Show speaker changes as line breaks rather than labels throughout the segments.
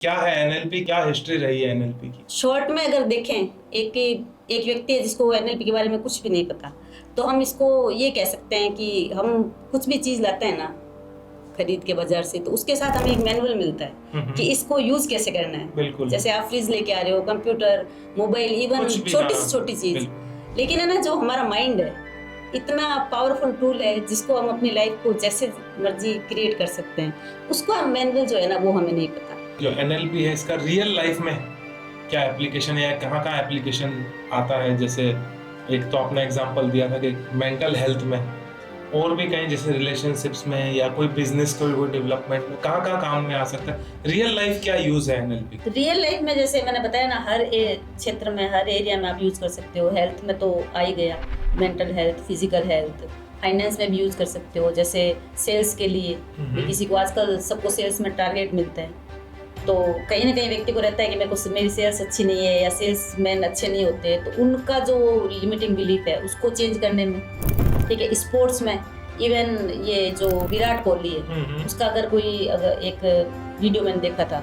क्या है एनएलपी, क्या हिस्ट्री रही है एनएलपी की?
शॉर्ट में अगर देखें, एक एक व्यक्ति है जिसको एनएलपी के बारे में कुछ भी नहीं पता, तो हम इसको ये कह सकते हैं कि हम कुछ भी चीज़ लाते हैं ना खरीद के बाजार से, तो उसके साथ हमें एक मैनुअल मिलता है कि इसको यूज़ कैसे करना है।
बिल्कुल।
जैसे आप फ्रिज लेके आ रहे हो, कंप्यूटर, मोबाइल, इवन
कुछ भी,
छोटी
हाँ,
से छोटी चीज़।
बिल्कुल।
लेकिन है ना, जो हमारा माइंड है, इतना पावरफुल टूल है जिसको हम अपनी लाइफ को जैसे मर्जी क्रिएट कर सकते हैं, उसका मैनुअल जो है ना, वो हमें नहीं पता।
जो एनएलपी है इसका रियल लाइफ में क्या एप्लीकेशन है, कहाँ कहाँ एप्लीकेशन आता है? जैसे एक तो आपने एग्जांपल दिया था कि मेंटल हेल्थ में, और भी कहीं जैसे रिलेशनशिप्स में या कोई बिजनेस कोई डेवलपमेंट में कहाँ कहाँ काम में आ सकता है? रियल लाइफ क्या यूज है एनएलपी?
तो रियल लाइफ में जैसे मैंने बताया ना, हर क्षेत्र में, हर एरिया में आप यूज कर सकते हो। हेल्थ में तो आ ही गया, mental health, physical health. Finance में भी यूज कर सकते हो, जैसे सेल्स के लिए भी किसी को आजकल सबको सेल्स में टारगेट मिलता है, तो कहीं ना कहीं व्यक्ति को रहता है कि मेरे को मेरी सेल्स अच्छी नहीं है या सेल्समैन अच्छे नहीं होते, तो उनका जो लिमिटिंग बिलीफ है उसको चेंज करने में। ठीक है, स्पोर्ट्स में इवन ये जो विराट कोहली है, उसका अगर एक वीडियो मैंने देखा था,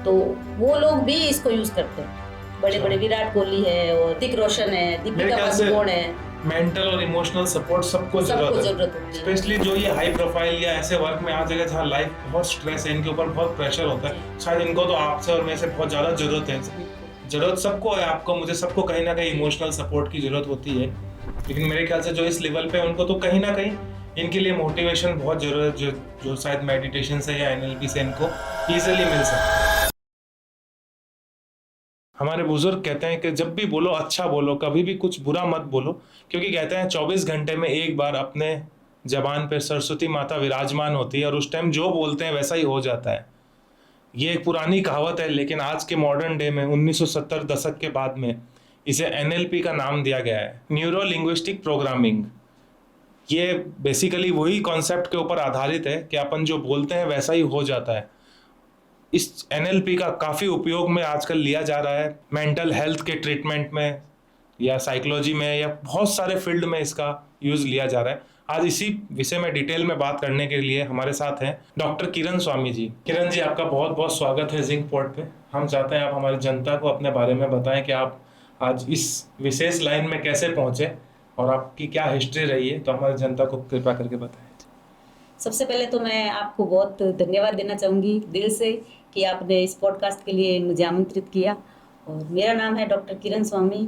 तो वो लोग भी इसको यूज करते हैं। बड़े बड़े विराट कोहली है, और ऋतिक रोशन है, दीपिका पादुकोण है।
मेंटल और इमोशनल सपोर्ट सबको जरूरत होती है, स्पेशली जो ये हाई प्रोफाइल या ऐसे वर्क में आ जाएगा जहाँ लाइफ बहुत स्ट्रेस है, इनके ऊपर बहुत प्रेशर होता है। शायद इनको तो आपसे और मेरे से बहुत ज्यादा जरूरत है। जरूरत सबको है, आपको, मुझे, सबको कहीं ना कहीं इमोशनल सपोर्ट की जरूरत होती है। लेकिन मेरे ख्याल से जो इस लेवल पे, उनको तो कहीं ना कहीं इनके लिए मोटिवेशन बहुत जरूरत है, जो शायद मेडिटेशन से या एनएलपी से इनको इजीली मिल सकता है। हमारे बुजुर्ग कहते हैं कि जब भी बोलो अच्छा बोलो, कभी भी कुछ बुरा मत बोलो, क्योंकि कहते हैं 24 घंटे में एक बार अपने जबान पे सरस्वती माता विराजमान होती है, और उस टाइम जो बोलते हैं वैसा ही हो जाता है। ये एक पुरानी कहावत है, लेकिन आज के मॉडर्न डे में 1970 दशक के बाद में इसे एनएलपी का नाम दिया गया है, न्यूरो लिंग्विस्टिक प्रोग्रामिंग। ये बेसिकली वही कॉन्सेप्ट के ऊपर आधारित है कि अपन जो बोलते हैं वैसा ही हो जाता है। इस एनएलपी का काफ़ी उपयोग में आजकल लिया जा रहा है, मेंटल हेल्थ के ट्रीटमेंट में या साइकोलॉजी में या बहुत सारे फील्ड में इसका यूज़ लिया जा रहा है। आज इसी विषय में डिटेल में बात करने के लिए हमारे साथ हैं डॉक्टर किरण स्वामी जी। किरण जी, आपका बहुत बहुत स्वागत है जिंक पॉड पे। हम चाहते हैं आप हमारी जनता को अपने बारे में बताएं कि आप आज इस विशेष लाइन में कैसे पहुंचे और आपकी क्या हिस्ट्री रही है, तो हमारी जनता को कृपया करके बताएं।
सबसे पहले तो मैं आपको बहुत धन्यवाद देना चाहूँगी दिल से कि आपने इस पॉडकास्ट के लिए मुझे आमंत्रित किया। और मेरा नाम है डॉक्टर किरण स्वामी।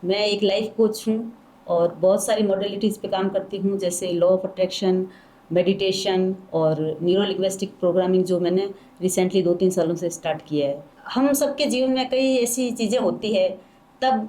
मैं एक लाइफ कोच हूँ और बहुत सारी मॉडलिटीज़ पे काम करती हूँ, जैसे लॉ ऑफ अट्रैक्शन, मेडिटेशन और न्यूरो लिंग्विस्टिक प्रोग्रामिंग, जो मैंने रिसेंटली 2-3 सालों से स्टार्ट किया है। हम सबके जीवन में कई ऐसी चीज़ें होती है, तब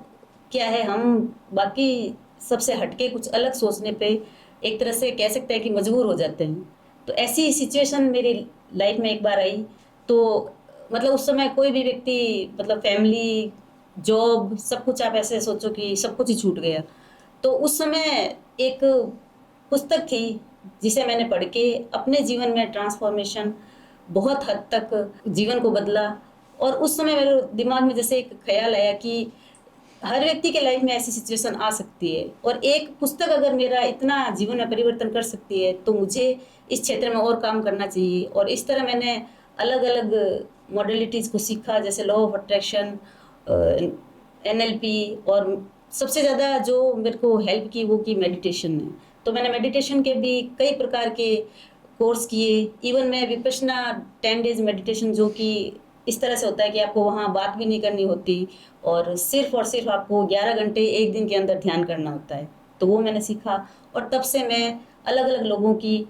क्या है, हम बाकी सबसे हटके कुछ अलग सोचने पे एक तरह से कह सकते हैं कि मजबूर हो जाते हैं। तो ऐसी सिचुएशन मेरी लाइफ में एक बार आई, तो मतलब उस समय कोई भी व्यक्ति, मतलब फैमिली, जॉब, सब कुछ, आप ऐसे सोचो कि सब कुछ ही छूट गया। तो उस समय एक पुस्तक थी जिसे मैंने पढ़ के अपने जीवन में ट्रांसफॉर्मेशन बहुत हद तक जीवन को बदला। और उस समय मेरे दिमाग में जैसे एक ख्याल आया कि हर व्यक्ति के लाइफ में ऐसी सिचुएशन आ सकती है, और एक पुस्तक अगर मेरा इतना जीवन में परिवर्तन कर सकती है, तो मुझे इस क्षेत्र में और काम करना चाहिए। और इस तरह मैंने अलग अलग मॉडलिटीज़ को सीखा, जैसे लॉ ऑफ अट्रैक्शन, एनएलपी, और सबसे ज़्यादा जो मेरे को हेल्प की वो की मेडिटेशन ने। तो मैंने मेडिटेशन के भी कई प्रकार के कोर्स किए। इवन मैं विपश्यना 10 डेज मेडिटेशन, जो कि इस तरह से होता है कि आपको वहाँ बात भी नहीं करनी होती और सिर्फ आपको 11 घंटे एक दिन के अंदर ध्यान करना होता है, तो वो मैंने सीखा। और तब से मैं अलग अलग लोगों की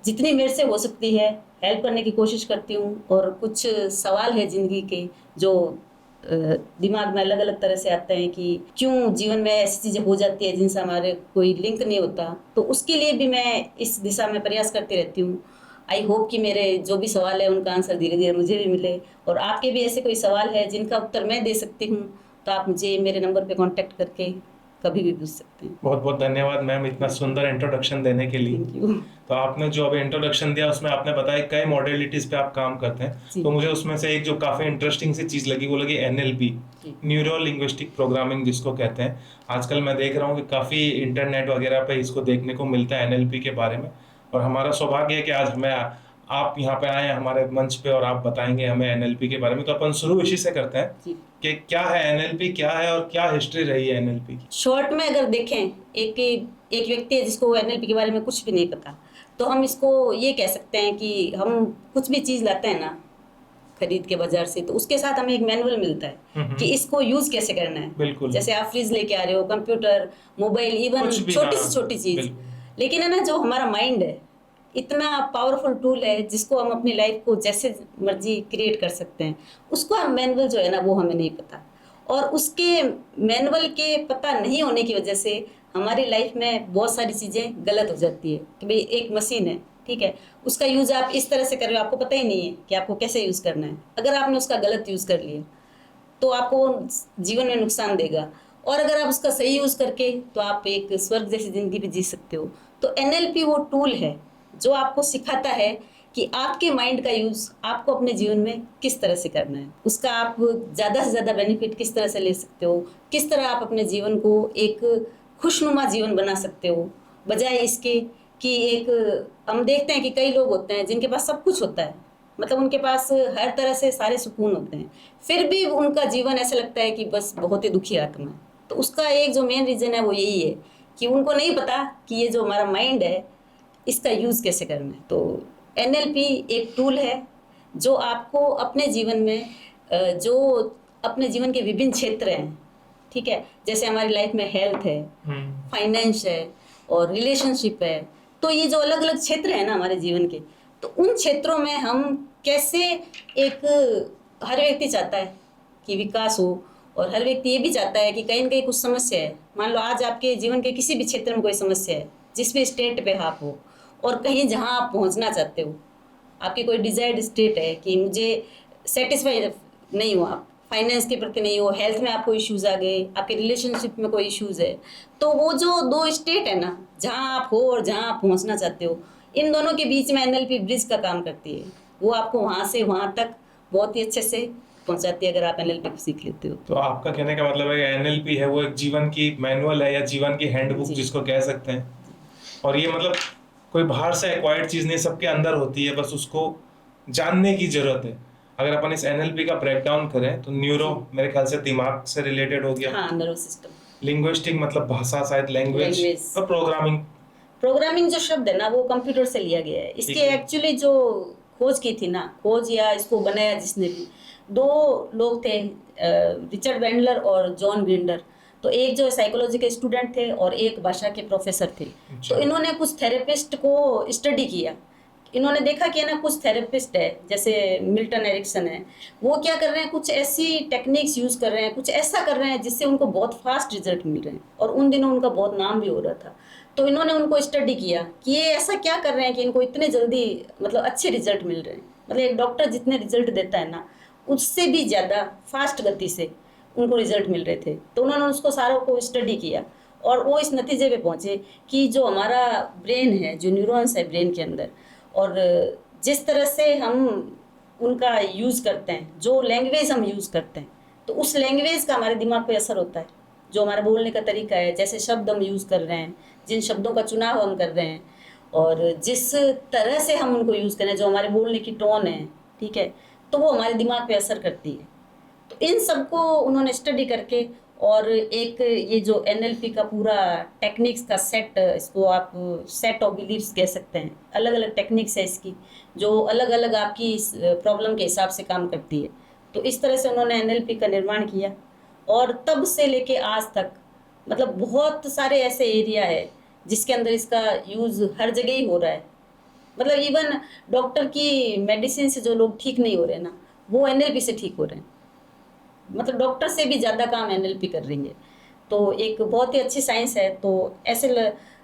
जितनी मेरे से हो सकती है हेल्प करने की कोशिश करती हूँ। और कुछ सवाल है ज़िंदगी के जो दिमाग में अलग अलग तरह से आते हैं कि क्यों जीवन में ऐसी चीज़ें हो जाती है जिनसे हमारे कोई लिंक नहीं होता, तो उसके लिए भी मैं इस दिशा में प्रयास करती रहती हूँ। आई होप कि मेरे जो भी सवाल है उनका आंसर धीरे धीरे मुझे भी मिले, और आपके भी ऐसे कोई सवाल है जिनका उत्तर मैं दे सकती हूँ, तो आप मुझे मेरे नंबर पे कांटेक्ट करके कभी भी पूछ सकते हैं।
बहुत बहुत धन्यवाद मैम इतना सुंदर इंट्रोडक्शन देने के लिए।
Thank you.
तो आपने जो अभी इंट्रोडक्शन दिया उसमें आपने बताया कई मॉडलिटीज पे आप काम करते हैं, तो मुझे उसमें से एक जो काफी इंटरेस्टिंग सी चीज लगी वो लगी एनएलपी, न्यूरो लिंग्विस्टिक प्रोग्रामिंग जिसको कहते हैं। आजकल मैं देख रहा हूँ कि काफी इंटरनेट वगैरह पे इसको देखने को मिलता है एनएलपी के बारे में, और हमारा सौभाग्य है कि आज हमें आप यहाँ पे आए हैं हमारे मंच पे और आप बताएंगे हमें एनएलपी के बारे में, तो अपन शुरू इसी से करते हैं
जी।
कि क्या है एनएलपी, क्या है और क्या हिस्ट्री रही है एनएलपी की।
शॉर्ट में अगर देखें, एक एक व्यक्ति है जिसको एनएलपी के बारे में कुछ भी नहीं पता, तो हम इसको ये कह सकते हैं कि हम कुछ भी चीज़ लाते हैं ना खरीद के बाजार से, तो उसके साथ हमें एक मैनुअल मिलता है कि इसको यूज कैसे करना है।
बिल्कुल।
जैसे आप फ्रिज लेके आ रहे हो, कंप्यूटर, मोबाइल, इवन
कुछ भी,
छोटी
हाँ,
से छोटी चीज।
बिल्कुल।
लेकिन है ना, जो हमारा माइंड है इतना पावरफुल टूल है जिसको हम अपनी लाइफ को जैसे मर्जी क्रिएट कर सकते हैं, उसको हम मैनुअल जो है ना वो हमें नहीं पता। और उसके मैनुअल के पता नहीं होने की वजह से हमारी लाइफ में बहुत सारी चीज़ें गलत हो जाती है। कि भाई एक मशीन है, ठीक है, उसका यूज़ आप इस तरह से कर रहे हो, आपको पता ही नहीं है कि आपको कैसे यूज़ करना है। अगर आपने उसका गलत यूज़ कर लिया तो आपको वो जीवन में नुकसान देगा, और अगर आप उसका सही यूज़ करके तो आप एक स्वर्ग जैसी ज़िंदगी भी जी सकते हो। तो एनएलपी वो टूल है जो आपको सिखाता है कि आपके माइंड का यूज़ आपको अपने जीवन में किस तरह से करना है, उसका आप ज़्यादा से ज़्यादा बेनिफिट किस तरह से ले सकते हो, किस तरह आप अपने जीवन को एक खुशनुमा जीवन बना सकते हो, बजाय इसके कि एक हम देखते हैं कि कई लोग होते हैं जिनके पास सब कुछ होता है, मतलब उनके पास हर तरह से सारे सुकून होते हैं, फिर भी उनका जीवन ऐसा लगता है कि बस बहुत ही दुखी आत्मा है। तो उसका एक जो मेन रीज़न है वो यही है कि उनको नहीं पता कि ये जो हमारा माइंड है इसका यूज़ कैसे करना है। तो एनएलपी एक टूल है जो आपको अपने जीवन में जो अपने जीवन के विभिन्न क्षेत्र हैं, ठीक है, जैसे हमारी लाइफ में हेल्थ है, फाइनेंस है और रिलेशनशिप है, तो ये जो अलग अलग क्षेत्र है ना हमारे जीवन के, तो उन क्षेत्रों में हम कैसे एक हर व्यक्ति चाहता है कि विकास हो, और हर व्यक्ति ये भी चाहता है कि कहीं ना कहीं कुछ समस्या है। मान लो आज आपके जीवन के किसी भी क्षेत्र में कोई समस्या है, जिस भी स्टेट पे आप हो और कहीं जहाँ आप पहुँचना चाहते हो, आपकी कोई डिजायर्ड स्टेट है कि मुझे सेटिस्फाई नहीं हो, आप फाइनेंस के प्रति नहीं हो, हेल्थ में आपको इश्यूज आ गए, आपके रिलेशनशिप में कोई इश्यूज है, तो वो जो दो स्टेट है ना जहाँ आप हो और जहाँ आप पहुँचना चाहते हो, इन दोनों के बीच में एनएलपी ब्रिज का काम करती है। वो आपको वहाँ से वहाँ तक बहुत ही अच्छे से पहुँचाती है अगर आप एनएलपी को सीख लेते हो।
तो आपका कहने का मतलब है कि एनएलपी है वो एक जीवन की मैनुअल है या जीवन की हैंडबुक
जी।
जिसको कह सकते हैं, और ये मतलब कोई बाहर से एक्वायर्ड चीज नहीं, सबके अंदर होती है, बस उसको जानने की जरूरत है। अगर अपन इस एनएलपी का ब्रेकडाउन करें तो न्यूरो मेरे ख्याल से दिमाग से रिलेटेड हो गया,
हाँ, नर्वस सिस्टम।
लिंग्विस्टिक मतलब भाषा, शायद लैंग्वेज,
Language।
और
प्रोग्रामिंग जो शब्द है ना वो कंप्यूटर से लिया गया है। इसके
ठीक है।
एक्चुअली जो खोज की थी ना, खोज या इसको बनाया जिसने भी, दो लोग थे, रिचर्ड बैंडलर और जॉन ग्रिंडर। तो एक जो साइकोलॉजी के स्टूडेंट थे और एक भाषा के प्रोफेसर थे।
अच्छा।
तो इन्होंने कुछ थेरेपिस्ट को स्टडी किया। इन्होंने देखा कि ना कुछ थेरेपिस्ट है जैसे मिल्टन एरिक्सन है, वो क्या कर रहे हैं, कुछ ऐसी टेक्निक्स यूज कर रहे हैं, कुछ ऐसा कर रहे हैं जिससे उनको बहुत फास्ट रिजल्ट मिल रहे हैं, और उन दिनों उनका बहुत नाम भी हो रहा था। तो इन्होंने उनको स्टडी किया कि ये ऐसा क्या कर रहे हैं कि इनको इतने जल्दी मतलब अच्छे रिजल्ट मिल रहे हैं। मतलब एक डॉक्टर जितने रिजल्ट देता है ना, उससे भी ज़्यादा फास्ट गति से उनको रिजल्ट मिल रहे थे। तो उन्होंने उसको सारों को स्टडी किया और वो इस नतीजे पे पहुँचे कि जो हमारा ब्रेन है, जो न्यूरॉन्स है ब्रेन के अंदर, और जिस तरह से हम उनका यूज़ करते हैं, जो लैंग्वेज हम यूज़ करते हैं, तो उस लैंग्वेज का हमारे दिमाग पे असर होता है। जो हमारा बोलने का तरीका है, जैसे शब्द हम यूज़ कर रहे हैं, जिन शब्दों का चुनाव हम कर रहे हैं, और जिस तरह से हम उनको यूज़ कर रहे हैं, जो हमारे बोलने की टोन है, ठीक है, तो वो हमारे दिमाग पे असर करती है। तो इन सबको उन्होंने स्टडी करके, और एक ये जो एनएलपी का पूरा टेक्निक्स का सेट, इसको आप सेट ऑफ बिलीव्स कह सकते हैं, अलग अलग टेक्निक्स है इसकी, जो अलग अलग आपकी प्रॉब्लम के हिसाब से काम करती है। तो इस तरह से उन्होंने एनएलपी का निर्माण किया, और तब से लेके आज तक मतलब बहुत सारे ऐसे एरिया है जिसके अंदर इसका यूज़ हर जगह ही हो रहा है। मतलब इवन डॉक्टर की मेडिसिन से जो लोग ठीक नहीं हो रहे ना, वो एनएलपी से ठीक हो रहे हैं। मतलब डॉक्टर से भी ज़्यादा काम एनएलपी कर रही है। तो एक बहुत ही अच्छी साइंस है। तो ऐसे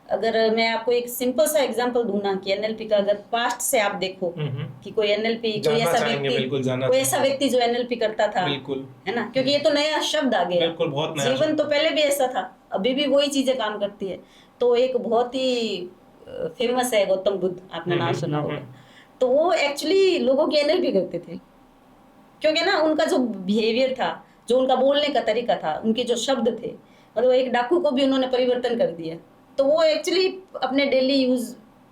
अगर मैं आपको एक सिंपल सा एग्जांपल दूं ना कि एनएलपी का अगर पास्ट से आप देखो कि कोई एनएलपी, कोई ऐसा व्यक्ति जो एनएलपी करता था,
बिल्कुल,
है ना, क्योंकि ये तो नया शब्द आ गया,
बिल्कुल बहुत नया
जीवन तो पहले भी ऐसा था, अभी भी वही चीजें काम करती है। तो एक बहुत ही फेमस है गौतम बुद्ध, आपने नाम सुना होगा। तो वो एक्चुअली लोगों की एनएलपी करते थे, क्योंकि ना उनका जो बिहेवियर था, जो उनका बोलने का तरीका था, उनके जो शब्द थे, मतलब एक डाकू को भी उन्होंने परिवर्तन कर दिया। तो वो एक्चुअली अपने डेली यूज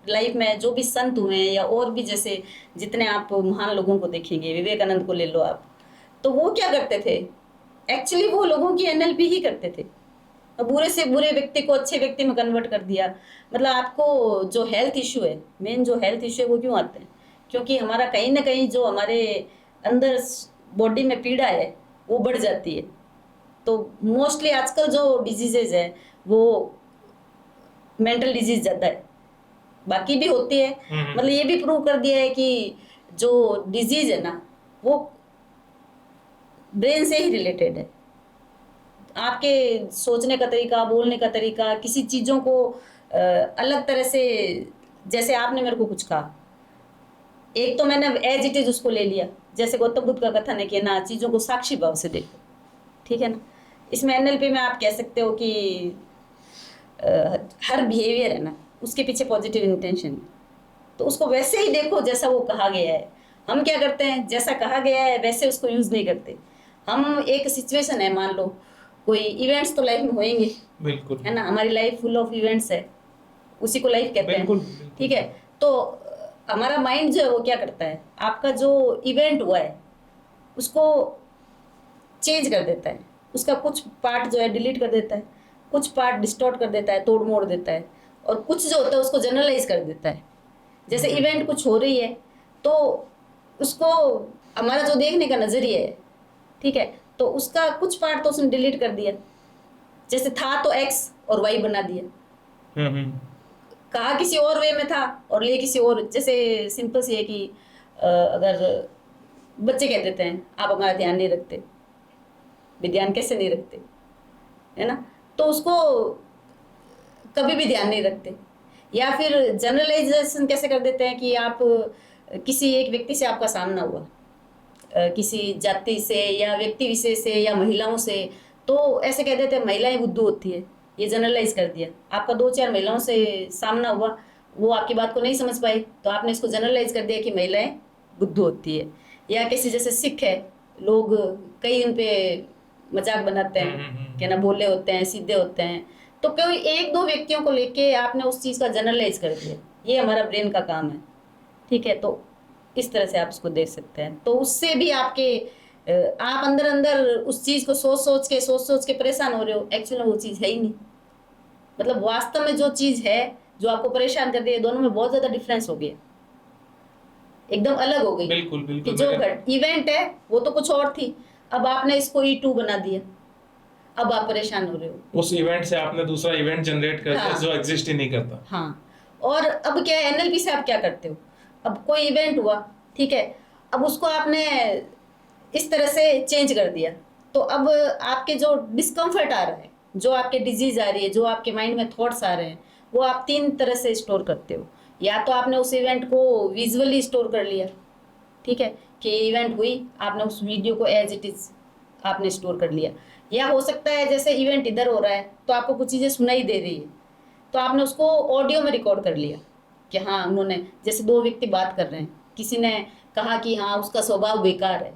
लाइफ में जो भी संत हुए हैं या और भी जैसे जितने आप महान लोगों को देखेंगे, विवेकानंद को ले लो आप, तो वो क्या करते थे, एक्चुअली वो लोगों की एनएलपी ही करते थे। बुरे से बुरे व्यक्ति को अच्छे व्यक्ति में कन्वर्ट कर दिया। मतलब आपको जो हेल्थ इशू है, मेन जो हेल्थ इशू है वो क्यों आते हैं, क्योंकि हमारा कहीं ना कहीं जो हमारे अंदर बॉडी में पीड़ा है वो बढ़ जाती है। तो मोस्टली आजकल जो डिजीजेज है वो मेंटल डिजीज ज़्यादा है, बाकी भी होती है। मतलब ये भी प्रूव कर दिया है कि जो डिजीज है ना वो ब्रेन से ही रिलेटेड है। आपके सोचने का तरीका, बोलने का तरीका, किसी चीज़ों को अलग तरह से, जैसे आपने मेरे को कुछ कहा, एक तो मैंने एज इट इज उसको ले लिया, जैसे गौतम बुद्ध का कथन है कि ना चीज़ों को साक्षी भाव से देखो, ठीक है ना। इसमें एनएलपी में आप कह सकते हो कि हर बिहेवियर है ना उसके पीछे पॉजिटिव इंटेंशन है, तो उसको वैसे ही देखो जैसा वो कहा गया है। हम क्या करते हैं, जैसा कहा गया है वैसे उसको यूज़ नहीं करते। हम एक सिचुएशन है, मान लो कोई इवेंट्स तो लाइफ में होंगे,
बिल्कुल,
है ना, हमारी लाइफ फुल ऑफ इवेंट्स है, उसी को लाइफ कहते हैं, ठीक है। तो हमारा माइंड जो है वो क्या करता है, आपका जो इवेंट हुआ है उसको चेंज कर देता है, उसका कुछ पार्ट जो है डिलीट कर देता है, कुछ पार्ट डिस्टॉर्ट कर देता है, तोड़ मोड़ देता है, और कुछ जो होता है उसको जनरलाइज कर देता है। जैसे इवेंट कुछ हो रही है तो उसको हमारा जो देखने का नजरिया है, ठीक है, तो उसका कुछ पार्ट तो उसने डिलीट कर दिया, जैसे था तो एक्स और वाई बना दिया, कहा किसी और वे में था और ले किसी और। जैसे सिंपल सी है कि अगर बच्चे कह देते हैं आप हमारा ध्यान नहीं रखते, भी ध्यान कैसे नहीं रखते, है ना, तो उसको कभी भी ध्यान नहीं रखते। या फिर जनरलाइजेशन कैसे कर देते हैं कि आप किसी एक व्यक्ति से आपका सामना हुआ, किसी जाति से या व्यक्ति विशेष से या महिलाओं से, तो ऐसे कह देते हैं महिलाएं बुद्धू होती है, ये जनरलाइज कर दिया। आपका 2-4 महिलाओं से सामना हुआ, वो आपकी बात को नहीं समझ पाई तो आपने इसको जनरलाइज कर दिया कि महिलाएं बुद्धू होती है। या किसी जैसे सिख है, लोग कई उन पे मजाक बनाते हैं कि ना भोले होते हैं, सीधे होते हैं, तो कोई 1-2 व्यक्तियों को लेके आपने उस चीज़ का जनरलाइज कर दिया। ये हमारा ब्रेन का काम है, ठीक है। तो इस तरह से आप इसको देख सकते हैं। तो उससे भी आपके आप अंदर अंदर उस चीज़ को सोच सोच के परेशान हो रहे हो, एक्चुअली वो चीज़ है ही नहीं। मतलब वास्तव में जो चीज़ है जो आपको परेशान कर रही है, दोनों में बहुत ज़्यादा डिफरेंस हो गया, एकदम अलग हो गई।
बिल्कुल
कि जो इवेंट है वो तो कुछ और थी, अब आपने इसको E2 बना दिया, अब आप परेशान हो रहे हो।
उस इवेंट से आपने दूसरा इवेंट जनरेट कर दिया,
हाँ,
जो एग्जिस्ट ही नहीं करता।
हाँ। और अब क्या है, एनएलपी से आप क्या करते हो, अब कोई इवेंट हुआ, ठीक है, अब उसको आपने इस तरह से चेंज कर दिया, तो अब आपके जो डिस्कम्फर्ट आ रहा है, जो आपके डिजीज आ रही है, जो आपके माइंड में थॉट्स आ रहे हैं, वो आप 3 तरह से स्टोर करते हो। या तो आपने उस इवेंट को विजुअली स्टोर कर लिया, ठीक है, कि ये इवेंट हुई, आपने उस वीडियो को एज इट इज आपने स्टोर कर लिया। या हो सकता है जैसे इवेंट इधर हो रहा है तो आपको कुछ चीज़ें सुनाई दे रही है, तो आपने उसको ऑडियो में रिकॉर्ड कर लिया कि हाँ उन्होंने, जैसे 2 व्यक्ति बात कर रहे हैं, किसी ने कहा कि हाँ उसका स्वभाव बेकार है,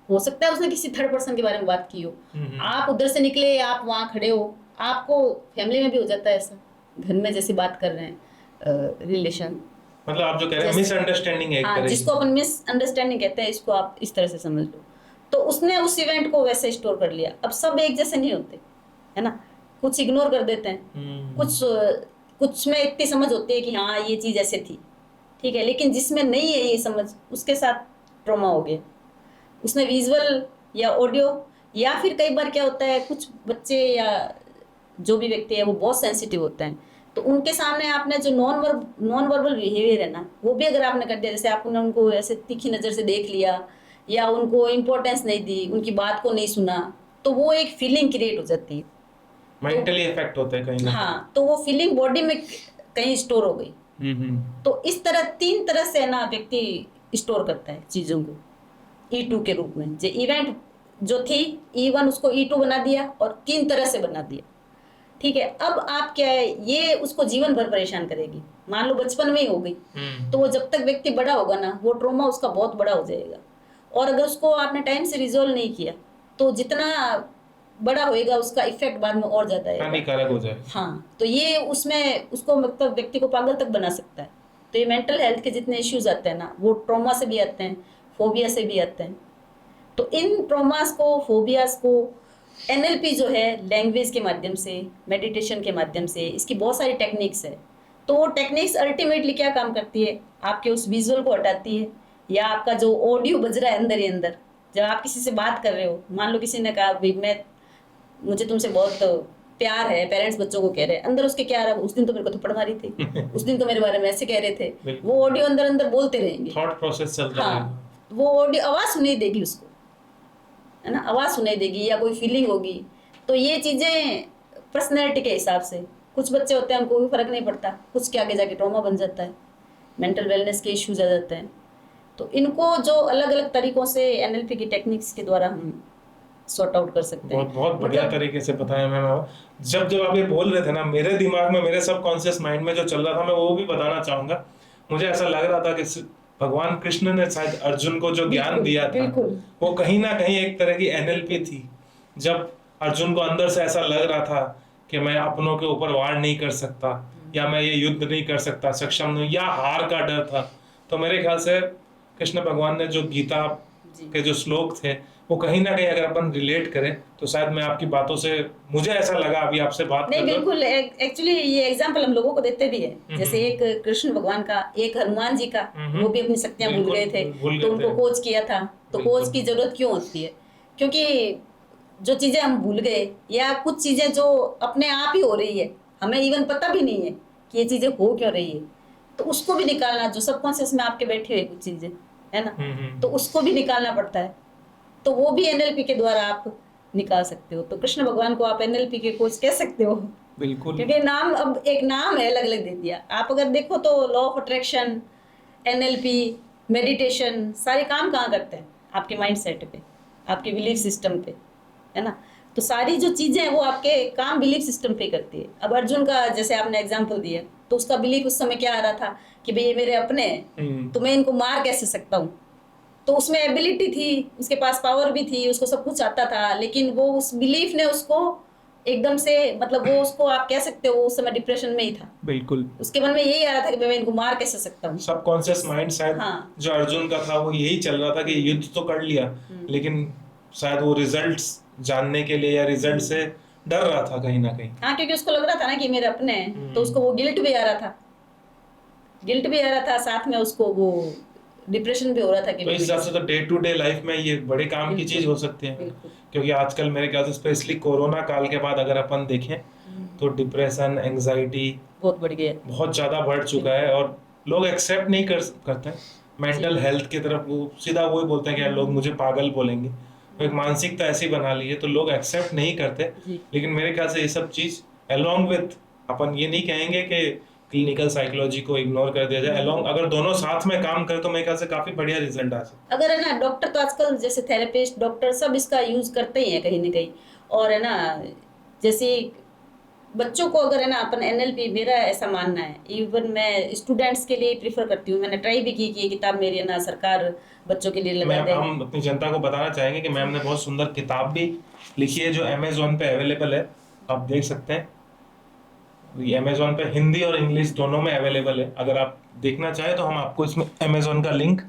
हो सकता है उसने किसी थर्ड पर्सन के बारे में बात की हो, आप उधर से निकले, आप वहाँ खड़े हो, आपको फैमिली में भी हो जाता है ऐसा, घर में जैसे बात कर रहे हैं रिलेशन,
मतलब आप जो कह रहे हैं मिसअंडरस्टैंडिंग है,
हाँ, जिसको अपन मिसअंडरस्टैंडिंग कहते हैं, इसको आप इस तरह से समझ लो। तो उसने उस इवेंट को वैसे स्टोर कर लिया। अब सब एक जैसे नहीं होते, है ना, कुछ इग्नोर कर देते हैं, कुछ में इतनी समझ होती है कि हाँ ये चीज़ ऐसे थी, ठीक है, लेकिन जिसमें नहीं है ये समझ, उसके साथ ट्रॉमा हो गया, उसने विजुअल या ऑडियो, या फिर कई बार क्या होता है कुछ बच्चे या जो भी व्यक्ति है वो बहुत सेंसिटिव होते हैं, तो उनके सामने आपने जो नॉन वर्बल बिहेवियर है ना, वो भी अगर आपने कर दिया, जैसे आपने उनको ऐसे तीखी नज़र से देख लिया या उनको इम्पोर्टेंस नहीं दी, उनकी बात को नहीं सुना, तो वो एक फीलिंग क्रिएट हो जाती है,
मेंटली इफेक्ट होता है कहीं ना।
हाँ, तो वो फीलिंग बॉडी में कहीं स्टोर हो गई। तो इस तरह 3 तरह से ना व्यक्ति स्टोर करता है चीज़ों को E2 के रूप में। जो इवेंट जो थी E1 उसको E2 बना दिया और 3 तरह से बना दिया, ठीक है। अब आप क्या है, ये उसको जीवन भर परेशान करेगी। मान लो बचपन में ही हो गई, तो वो जब तक व्यक्ति बड़ा होगा ना, वो ट्रॉमा उसका बहुत बड़ा हो जाएगा। और अगर उसको आपने टाइम से रिजोल्व नहीं किया, तो जितना बड़ा होएगा उसका इफेक्ट बाद में और ज्यादा आएगा।
हानिकारक हो जाए।
हाँ, तो ये उसमें उसको मतलब व्यक्ति को पागल तक बना सकता है। तो ये मेंटल हेल्थ के जितने इश्यूज आते हैं ना, वो ट्रॉमा से भी आते हैं, फोबिया से भी आते हैं। तो इन ट्रॉमास को, फोबियाज को एनएलपी जो है लैंग्वेज के माध्यम से, मेडिटेशन के माध्यम से, इसकी बहुत सारी टेक्निक्स है। तो वो टेक्निक्स अल्टीमेटली क्या काम करती है, आपके उस विजुअल को हटाती है, या आपका जो ऑडियो बज रहा है अंदर ही अंदर, जब आप किसी से बात कर रहे हो, मान लो किसी ने कहा भाई मुझे तुमसे बहुत प्यार है, पेरेंट्स बच्चों को कह रहे हैं, अंदर उसके क्या आ रहा है, उस दिन तो मेरे को थप्पड़ मारी थी, उस दिन तो मेरे बारे में ऐसे कह रहे थे, वो ऑडियो अंदर अंदर बोलते रहेंगे,
थॉट प्रोसेस चल रहा है।
हाँ, वो ऑडियो आवाज सुनाई देगी उसको, है ना, आवाज सुनाई देगी या कोई फीलिंग होगी। तो ये चीजें पर्सनैलिटी के हिसाब से, कुछ बच्चे होते हैं उनको कोई फर्क नहीं पड़ता, कुछ के आगे जाके ट्रॉमा बन जाता है, मेंटल वेलनेस के इश्यूज आ जाते हैं। तो इनको जो अलग अलग तरीकों से एनएलपी की टेक्निक्स के द्वारा हम सॉर्ट आउट कर सकते हैं।
बहुत बहुत बढ़िया तरीके से बताया मैम। जब जब आप ये बोल रहे थे ना, मेरे दिमाग में, मेरे सबकॉन्शियस माइंड में जो चल रहा था, मैं वो भी बताना चाहूंगा। मुझे ऐसा लग रहा था कि भगवान कृष्ण ने शायद अर्जुन को जो ज्ञान दिया था, वो कहीं ना कहीं एक तरह की एनएलपी थी। जब अर्जुन को अंदर से ऐसा लग रहा था कि मैं अपनों के ऊपर वार नहीं कर सकता, या मैं ये युद्ध नहीं कर सकता, सक्षम नहीं, या हार का डर था, तो मेरे ख्याल से कृष्ण भगवान ने जो गीता के जो श्लोक थे, वो कहीं ना कहीं अगर अपन रिलेट करें तो शायद मैं आपकी बातों से, मुझे ऐसा लगा अभी आपसे बात
नहीं, बिल्कुल। एक्चुअली ये एग्जांपल हम लोगों को देते भी है, जैसे एक कृष्ण भगवान का, एक हनुमान जी का, वो भी अपनी शक्तियां भूल गए थे, तो उनको कोच किया था। तो कोच की जरूरत क्यों होती है? क्योंकि जो चीजें हम भूल गए, या कुछ चीजें जो अपने आप ही हो रही है, हमें इवन पता भी नहीं है कि ये चीजें हो क्यों रही है, तो उसको भी निकालना, जो सबकॉन्शियस में आपके बैठी हुई कुछ चीजें है ना, तो उसको भी निकालना पड़ता है। तो वो भी एनएलपी के द्वारा आप निकाल सकते हो। तो कृष्ण भगवान को आप एनएलपी के कोच कह सकते हो,
बिल्कुल,
क्योंकि नाम, अब एक नाम है अलग अलग दे दिया। आप अगर देखो तो law of attraction, NLP, meditation, सारे काम कहाँ करते हैं? आपके माइंड सेट पे, आपके बिलीफ सिस्टम पे, है ना। तो सारी जो चीजें हैं वो आपके काम बिलीफ सिस्टम पे करती है। अब अर्जुन का जैसे आपने एग्जाम्पल दिया, तो उसका बिलीफ उस समय क्या आ रहा था कि भाई ये मेरे अपने हैं, तो मैं इनको मार कैसे सकता हूँ। तो उसमें एबिलिटी थी, उसके पास पावर भी थी, उसको सब कुछ आता था, लेकिन वो उस बिलीफ ने उसको एकदम से, मतलब वो उसको आप कह सकते हो उस समय डिप्रेशन में ही था।
बिल्कुल,
उसके मन में यही आ रहा था कि मैं इनको मार कैसे सकता हूँ।
सबकॉन्शियस माइंड शायद,
हाँ,
जो अर्जुन का था, वो यही चल रहा था कि युद्ध तो कर लिया, लेकिन शायद वो रिजल्ट्स जानने के लिए या रिजल्ट से डर रहा था कहीं ना कहीं।
हाँ, क्योंकि उसको लग रहा था ना कि मेरे अपने हैं, तो उसको वो गिल्ट भी आ रहा था, गिल्ट भी आ रहा था, साथ में उसको वो डिप्रेशन भी हो रहा था कि
तो इस हिसाब से तो डे टू डे लाइफ में ये बड़े काम की चीज हो सकती है। क्योंकि आजकल मेरे ख्याल से स्पेशली कोरोना काल के बाद अगर अपन देखें तो डिप्रेशन, एंजाइटी
बहुत बढ़ गया,
बहुत ज्यादा बढ़ चुका है, और लोग एक्सेप्ट नहीं करते मेंटल हेल्थ की तरफ। वो सीधा वही बोलते हैं कि यार लोग मुझे पागल बोलेंगे। तो एक मानसिकता ऐसी बना ली है, तो लोग एक्सेप्ट नहीं करते। लेकिन मेरे ख्याल से ये सब चीज अलोंग विथ, अपन ये नहीं कहेंगे कि क्लिनिकल साइकोलॉजी को इग्नोर कर दिया जाए, अलोंग अगर दोनों साथ में काम करें तो मेरे ख्याल से काफी बढ़िया रिजल्ट आ सकता है।
अगर है ना, डॉक्टर तो आजकल जैसे थेरेपिस्ट, डॉक्टर सब इसका यूज करते ही हैं कहीं ना कहीं। और है ना, जैसे बच्चों को अगर है ना अपन एनएलपी, मेरा ऐसा मानना है, इवन मैं स्टूडेंट्स के लिए प्रीफर करती हूँ। मैंने ट्राई भी की कि ये किताब मेरी है ना सरकार बच्चों के लिए लगा दे।
हम अपनी जनता को बताना चाहेंगे कि मैम ने बहुत सुंदर किताब भी लिखी है जो अमेजोन पे अवेलेबल है, आप देख सकते हैं। ये अमेजोन पे हिंदी और इंग्लिश दोनों में अवेलेबल है। अगर आप देखना चाहें तो हम आपको इसमें अमेजोन का लिंक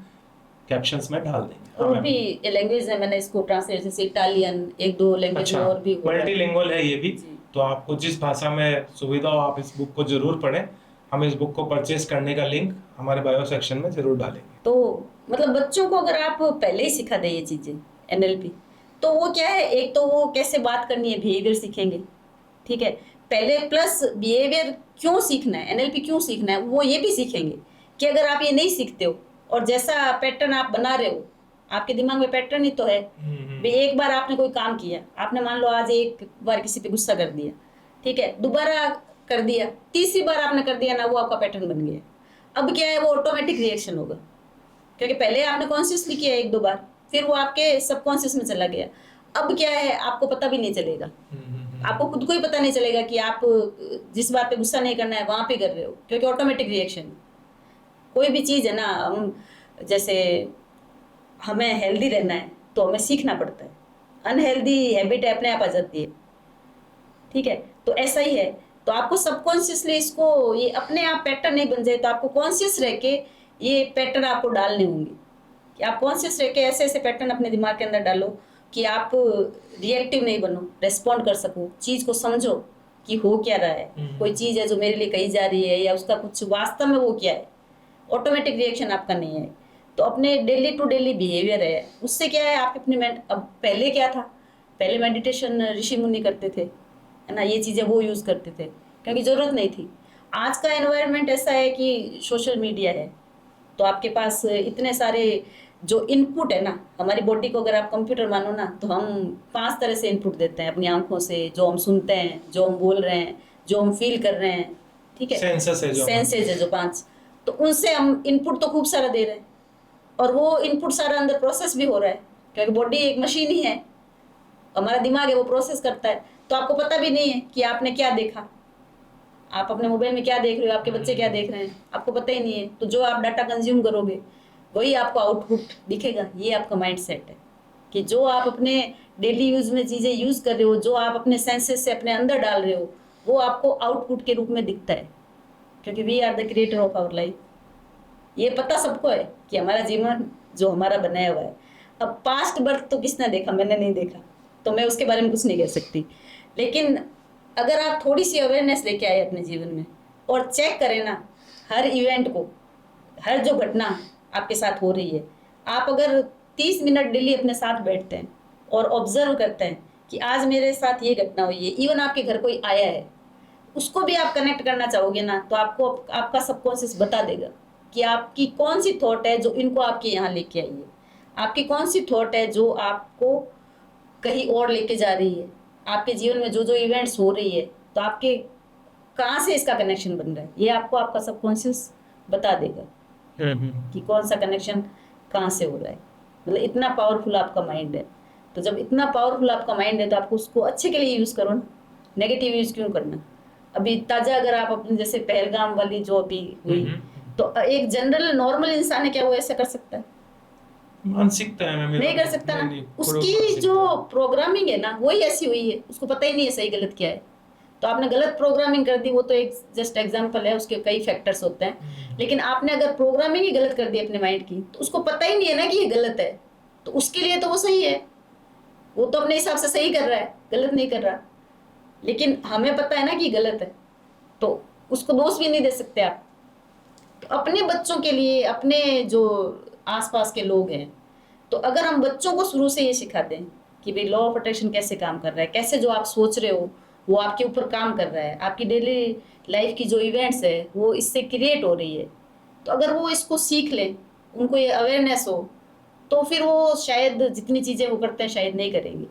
कैप्शंस में डाल देंगे।
और भी लैंग्वेज है, मैंने इसको ट्रांसलेट, जैसे इटालियन, एक दो लैंग्वेज में और भी
मल्टीलिंगुअल है ये भी। तो आपको जिस भाषा में सुविधा हो आप इस बुक को जरूर पढ़ें। हम इस बुक को परचेज करने का लिंक हमारे बायो सेक्शन में जरूर डालेंगे।
तो मतलब बच्चों को अगर आप पहले ही सिखा दें ये चीजें एनएलपी, तो वो क्या है, एक तो वो कैसे बात करनी है, बिहेवियर सीखेंगे, ठीक है पहले, प्लस बिहेवियर क्यों सीखना है, एनएलपी क्यों सीखना है, वो ये भी सीखेंगे कि अगर आप ये नहीं सीखते हो और जैसा पैटर्न आप बना रहे हो, आपके दिमाग में पैटर्न ही तो है। एक बार आपने कोई काम किया, आपने मान लो आज एक बार किसी पे गुस्सा कर दिया, ठीक है, दोबारा कर दिया, तीसरी बार आपने कर दिया ना, वो आपका पैटर्न बन गया। अब क्या है, वो ऑटोमेटिक रिएक्शन होगा, क्योंकि पहले आपने कॉन्शियसली किया एक दो बार, फिर वो आपके सबकॉन्शियस में चला गया। अब क्या है, आपको पता भी नहीं चलेगा, आपको खुद को ही पता नहीं चलेगा कि आप जिस बात पे गुस्सा नहीं करना है वहां पे कर रहे हो, क्योंकि ऑटोमेटिक रिएक्शन। कोई भी चीज़ है ना, हम जैसे हमें हेल्दी रहना है तो हमें सीखना पड़ता है। अनहेल्दी हैबिट अपने आप आ जाती है। ठीक है, तो ऐसा ही है। तो आपको सबकॉन्शियसली इसको, ये अपने आप पैटर्न नहीं बन जाए तो आपको कॉन्शियस रह के ये पैटर्न आपको डालने होंगे, कि आप कॉन्शियस रह के ऐसे ऐसे पैटर्न अपने दिमाग के अंदर डालो कि आप रिएक्टिव नहीं बनो, रेस्पॉन्ड कर सको, चीज को समझो कि हो क्या रहा है, कोई चीज है जो मेरे लिए कही जा रही है या उसका कुछ वास्तव में वो क्या है, ऑटोमेटिक रिएक्शन आपका नहीं है। तो अपने डेली टू डेली बिहेवियर है, उससे क्या है आप अपनी अब पहले क्या था, पहले मेडिटेशन ऋषि मुनि करते थे, है ना, ये चीज़ें वो यूज़ करते थे क्योंकि ज़रूरत नहीं थी। आज का एनवायरनमेंट ऐसा है कि सोशल मीडिया है, तो आपके पास इतने सारे जो इनपुट है ना, हमारी बॉडी को अगर आप कंप्यूटर मानो ना, तो हम 5 तरह से इनपुट देते हैं अपनी आंखों से, जो हम सुनते हैं, जो हम बोल रहे हैं, जो हम फील कर रहे हैं। ठीक है, सेंसेस है जो 5, तो उनसे हम इनपुट तो खूब सारा दे रहे हैं और वो इनपुट सारा अंदर प्रोसेस भी हो रहा है क्योंकि बॉडी एक मशीन ही है, हमारा दिमाग है वो प्रोसेस करता है। तो आपको पता भी नहीं है कि आपने क्या देखा, आप अपने मोबाइल में क्या देख रहे हो, आपके बच्चे क्या देख रहे हैं, आपको पता ही नहीं है। तो जो आप डाटा कंज्यूम करोगे वही आपको आउटपुट दिखेगा। ये आपका माइंड सेट है कि जो आप अपने डेली यूज में चीज़ें यूज कर रहे हो, जो आप अपने सेंसेस से अपने अंदर डाल रहे हो, वो आपको आउटपुट के रूप में दिखता है, क्योंकि we are the creator of our life. ये पता सबको है कि हमारा जीवन जो हमारा बनाया हुआ है। अब पास्ट बर्थ तो किसने देखा, मैंने नहीं देखा, तो मैं उसके बारे में कुछ नहीं कह सकती। लेकिन अगर आप थोड़ी सी अवेयरनेस लेके आए अपने जीवन में और चेक करें ना हर इवेंट को, हर जो घटना आपके साथ हो रही है, आप अगर 30 मिनट डेली अपने साथ बैठते हैं और ऑब्जर्व करते हैं कि आज मेरे साथ ये घटना हुई है, इवन आपके घर कोई आया है, उसको भी आप कनेक्ट करना चाहोगे ना, तो आपको आपका सबकॉन्शियस बता देगा कि आपकी कौन सी थॉट है जो इनको आपके यहाँ लेके आई है, आपकी कौन सी थॉट है जो आपको कहीं और लेके जा रही है, आपके जीवन में जो जो इवेंट्स हो रही है, तो आपके कहाँ से इसका कनेक्शन बन रहा है, ये आपको आपका सबकॉन्शियस बता देगा कि कौन सा कनेक्शन कहाँ से हो रहा है। मतलब इतना पावरफुल आपका माइंड है। तो जब इतना पावरफुल आपका माइंड है तो आपको उसको अच्छे के लिए यूज़ करो ना, नेगेटिव यूज़ क्यों करना। अभी ताज़ा अगर आप अपने जैसे पहलगाम वाली जो अभी हुई, तो एक जनरल नॉर्मल इंसान है, क्या वो ऐसा कर सकता है?
मानसिकता है,
नहीं कर सकता ना। उसकी जो प्रोग्रामिंग है ना वही ऐसी हुई है, उसको पता ही नहीं है सही गलत क्या है। तो आपने गलत प्रोग्रामिंग कर दी, वो तो एक जस्ट एग्जांपल है, उसके कई फैक्टर्स होते हैं। लेकिन आपने अगर प्रोग्रामिंग ही गलत कर दी अपने माइंड की, तो उसको पता ही नहीं है ना कि ये गलत है, तो उसके लिए तो वो सही है, वो तो अपने हिसाब से सही कर रहा है, गलत नहीं कर रहा। लेकिन हमें पता है ना कि गलत है, तो उसको दोष भी नहीं दे सकते आप। तो अपने बच्चों के लिए, अपने जो आसपास के लोग हैं, तो अगर हम बच्चों को शुरू से ये सिखा दें कि भाई लॉ ऑफ अट्रैक्शन कैसे काम कर रहा है, कैसे जो आप सोच रहे हो वो आपके ऊपर काम कर रहा है, आपकी डेली लाइफ की जो इवेंट्स है वो इससे क्रिएट हो रही है, तो अगर वो इसको सीख लें, उनको ये अवेयरनेस हो, तो फिर वो शायद जितनी चीज़ें वो करते हैं शायद नहीं करेंगे।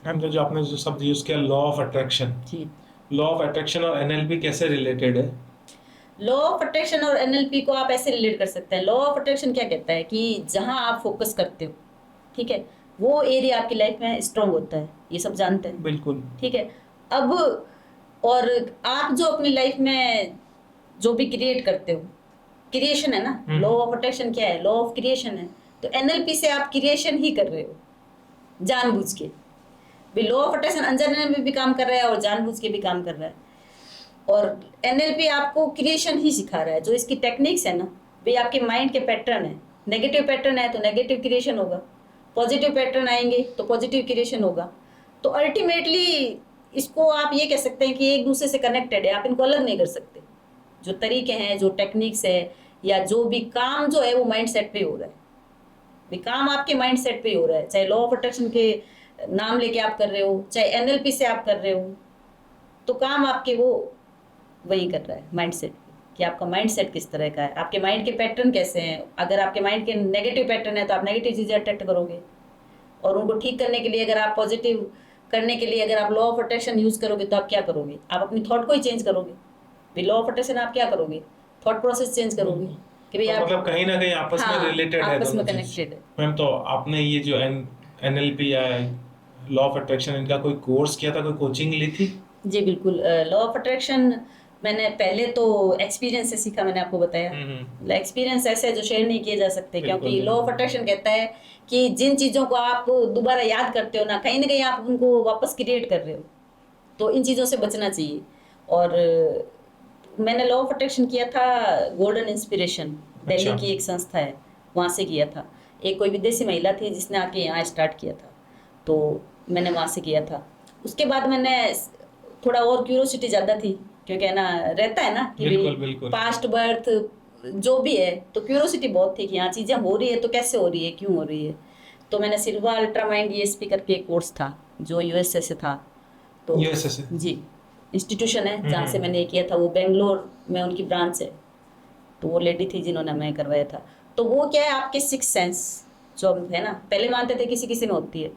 मैम जो आपने जो शब्द यूज किया लॉ ऑफ अट्रैक्शन,
जी,
लॉ ऑफ अट्रैक्शन और एनएलपी कैसे रिलेटेड है?
लॉ ऑफ अट्रैक्शन और एनएलपी को आप ऐसे रिलेट कर सकते हैं। लॉ ऑफ अट्रैक्शन क्या कहता है कि जहां आप फोकस करते हो, ठीक है, वो एरिया आपकी लाइफ में स्ट्रांग होता है, ये सब जानते हैं।
बिल्कुल
ठीक है। अब और आप जो अपनी लाइफ में जो भी क्रिएट करते हो, क्रिएशन है ना। लॉ ऑफ अट्रैक्शन क्या है? लॉ ऑफ क्रिएशन है। तो एनएलपी से आप क्रिएशन ही कर रहे हो जानबूझ के। लॉ ऑफ अट्रैक्शन अनजाने में भी काम कर रहा है और जानबूझ के भी काम कर रहा है। और एनएलपी आपको क्रिएशन ही सिखा रहा है। जो इसकी टेक्निक्स है ना, भाई आपके माइंड के पैटर्न है। नेगेटिव पैटर्न है तो नेगेटिव क्रिएशन होगा, पॉजिटिव पैटर्न आएंगे तो पॉजिटिव क्रिएशन होगा। तो अल्टीमेटली इसको आप ये कह सकते हैं कि एक दूसरे से कनेक्टेड है, आप इनको अलग नहीं कर सकते। जो तरीके हैं, जो टेक्निक्स है, या जो भी काम जो है वो माइंड सेट पे हो रहा है। भी काम आपके माइंड सेट पे हो रहा है, चाहे लॉ ऑफ अट्रैक्शन के नाम लेके आप कर रहे हो, चाहे एनएलपी से आप कर रहे हो, तो काम आपके वो वही कर रहा है माइंड सेट कि आपका माइंड सेट किस तरह का है, आपके माइंड के पैटर्न कैसे हैं। अगर आपके माइंड के नेगेटिव पैटर्न है तो आप नेगेटिव चीज़ें अट्रैक्ट करोगे, और उनको ठीक करने के लिए, अगर आप पॉजिटिव करने के लिए अगर आप लॉ ऑफ अट्रैक्शन यूज़ करोगे तो आप क्या करोगे? आप अपनी थॉट को ही चेंज करोगे। भी लॉ ऑफ अट्रैक्शन आप क्या करोगे? थॉट प्रोसेस चेंज करोगे कि भाई
तो
आप
मतलब कहीं ना कहीं आपस में रिलेटेड है,
आपस में
दोनों
कनेक्टेड है।
मैम तो आपने ये जो एनएलपी या लॉ ऑफ अट्रैक्शन इनका कोई कोर्स किया था, कोई कोचिंग ली थी?
जी बिल्कुल। लॉ ऑफ अट्रैक्शन मैंने पहले तो एक्सपीरियंस से सीखा, मैंने आपको बताया। एक्सपीरियंस ऐसे है जो शेयर नहीं किए जा सकते, क्योंकि लॉ ऑफ अट्रैक्शन कहता है कि जिन चीज़ों को आप दोबारा याद करते हो ना कहीं आप उनको वापस क्रिएट कर रहे हो, तो इन चीज़ों से बचना चाहिए। और मैंने लॉ ऑफ अट्रैक्शन किया था गोल्डन इंस्पिरेशन, दिल्ली की एक संस्था है, वहाँ से किया था। एक कोई विदेशी महिला थी जिसने आके यहाँ स्टार्ट किया था, तो मैंने वहाँ से किया था। उसके बाद मैंने थोड़ा और क्यूरोसिटी ज़्यादा थी, क्योंकि है ना रहता है ना कि
बिल्कुल।
पास्ट बर्थ जो भी है, तो क्यूरोसिटी बहुत थी कि यहाँ चीज़ें हो रही है तो कैसे हो रही है, क्यों हो रही है। तो मैंने सिल्वा अल्ट्रा माइंड ESP करके एक कोर्स था जो USA से था, तो
USA
जी इंस्टीट्यूशन है जहाँ से मैंने ये किया था, वो बेंगलोर में उनकी ब्रांच है। तो वो लेडी थी जिन्होंने मैं करवाया था। तो वो क्या है, आपके 6 सेंस जो है ना, पहले मानते थे किसी किसी में होती है,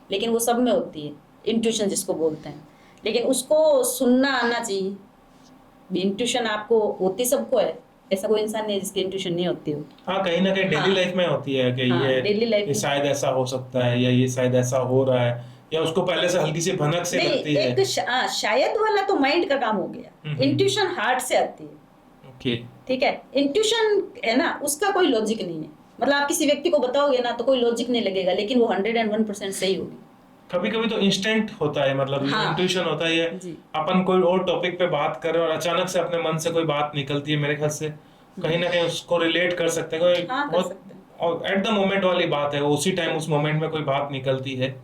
लेकिन वो सब में होती है, इंट्यूशन जिसको बोलते हैं। लेकिन उसको सुनना आना चाहिए। इंट्यूशन आपको होती सबको है, ऐसा कोई इंसान नहीं है जिसकी इंट्यूशन नहीं होती हो।
हाँ, कहीं ना कहीं डेली लाइफ में होती है कि
डेली लाइफ
ये शायद ऐसा हो सकता है, या ये शायद ऐसा हो रहा है, या उसको पहले से हल्की सी भनक से लगती है।
एक शायद वाला तो माइंड का काम हो गया, इंट्यूशन हार्ट से आती है।
ओके,
ठीक है, इंट्यूशन है ना, उसका कोई लॉजिक नहीं है। मतलब आप किसी व्यक्ति को बताओगे ना तो कोई लॉजिक नहीं लगेगा, लेकिन वो 101% सही होगी।
कभी कभी तो इंस्टेंट होता है, मतलब इंट्यूशन होता है। अपन कोई और टॉपिक पे बात कर रहे हैं और अचानक से अपने मन से कोई बात निकलती है, मेरे ख्याल से कहीं ना कहीं उसको रिलेट कर सकते हैं। कोई एट द मोमेंट वाली बात है, उसी टाइम उस मोमेंट में कोई बात निकलती है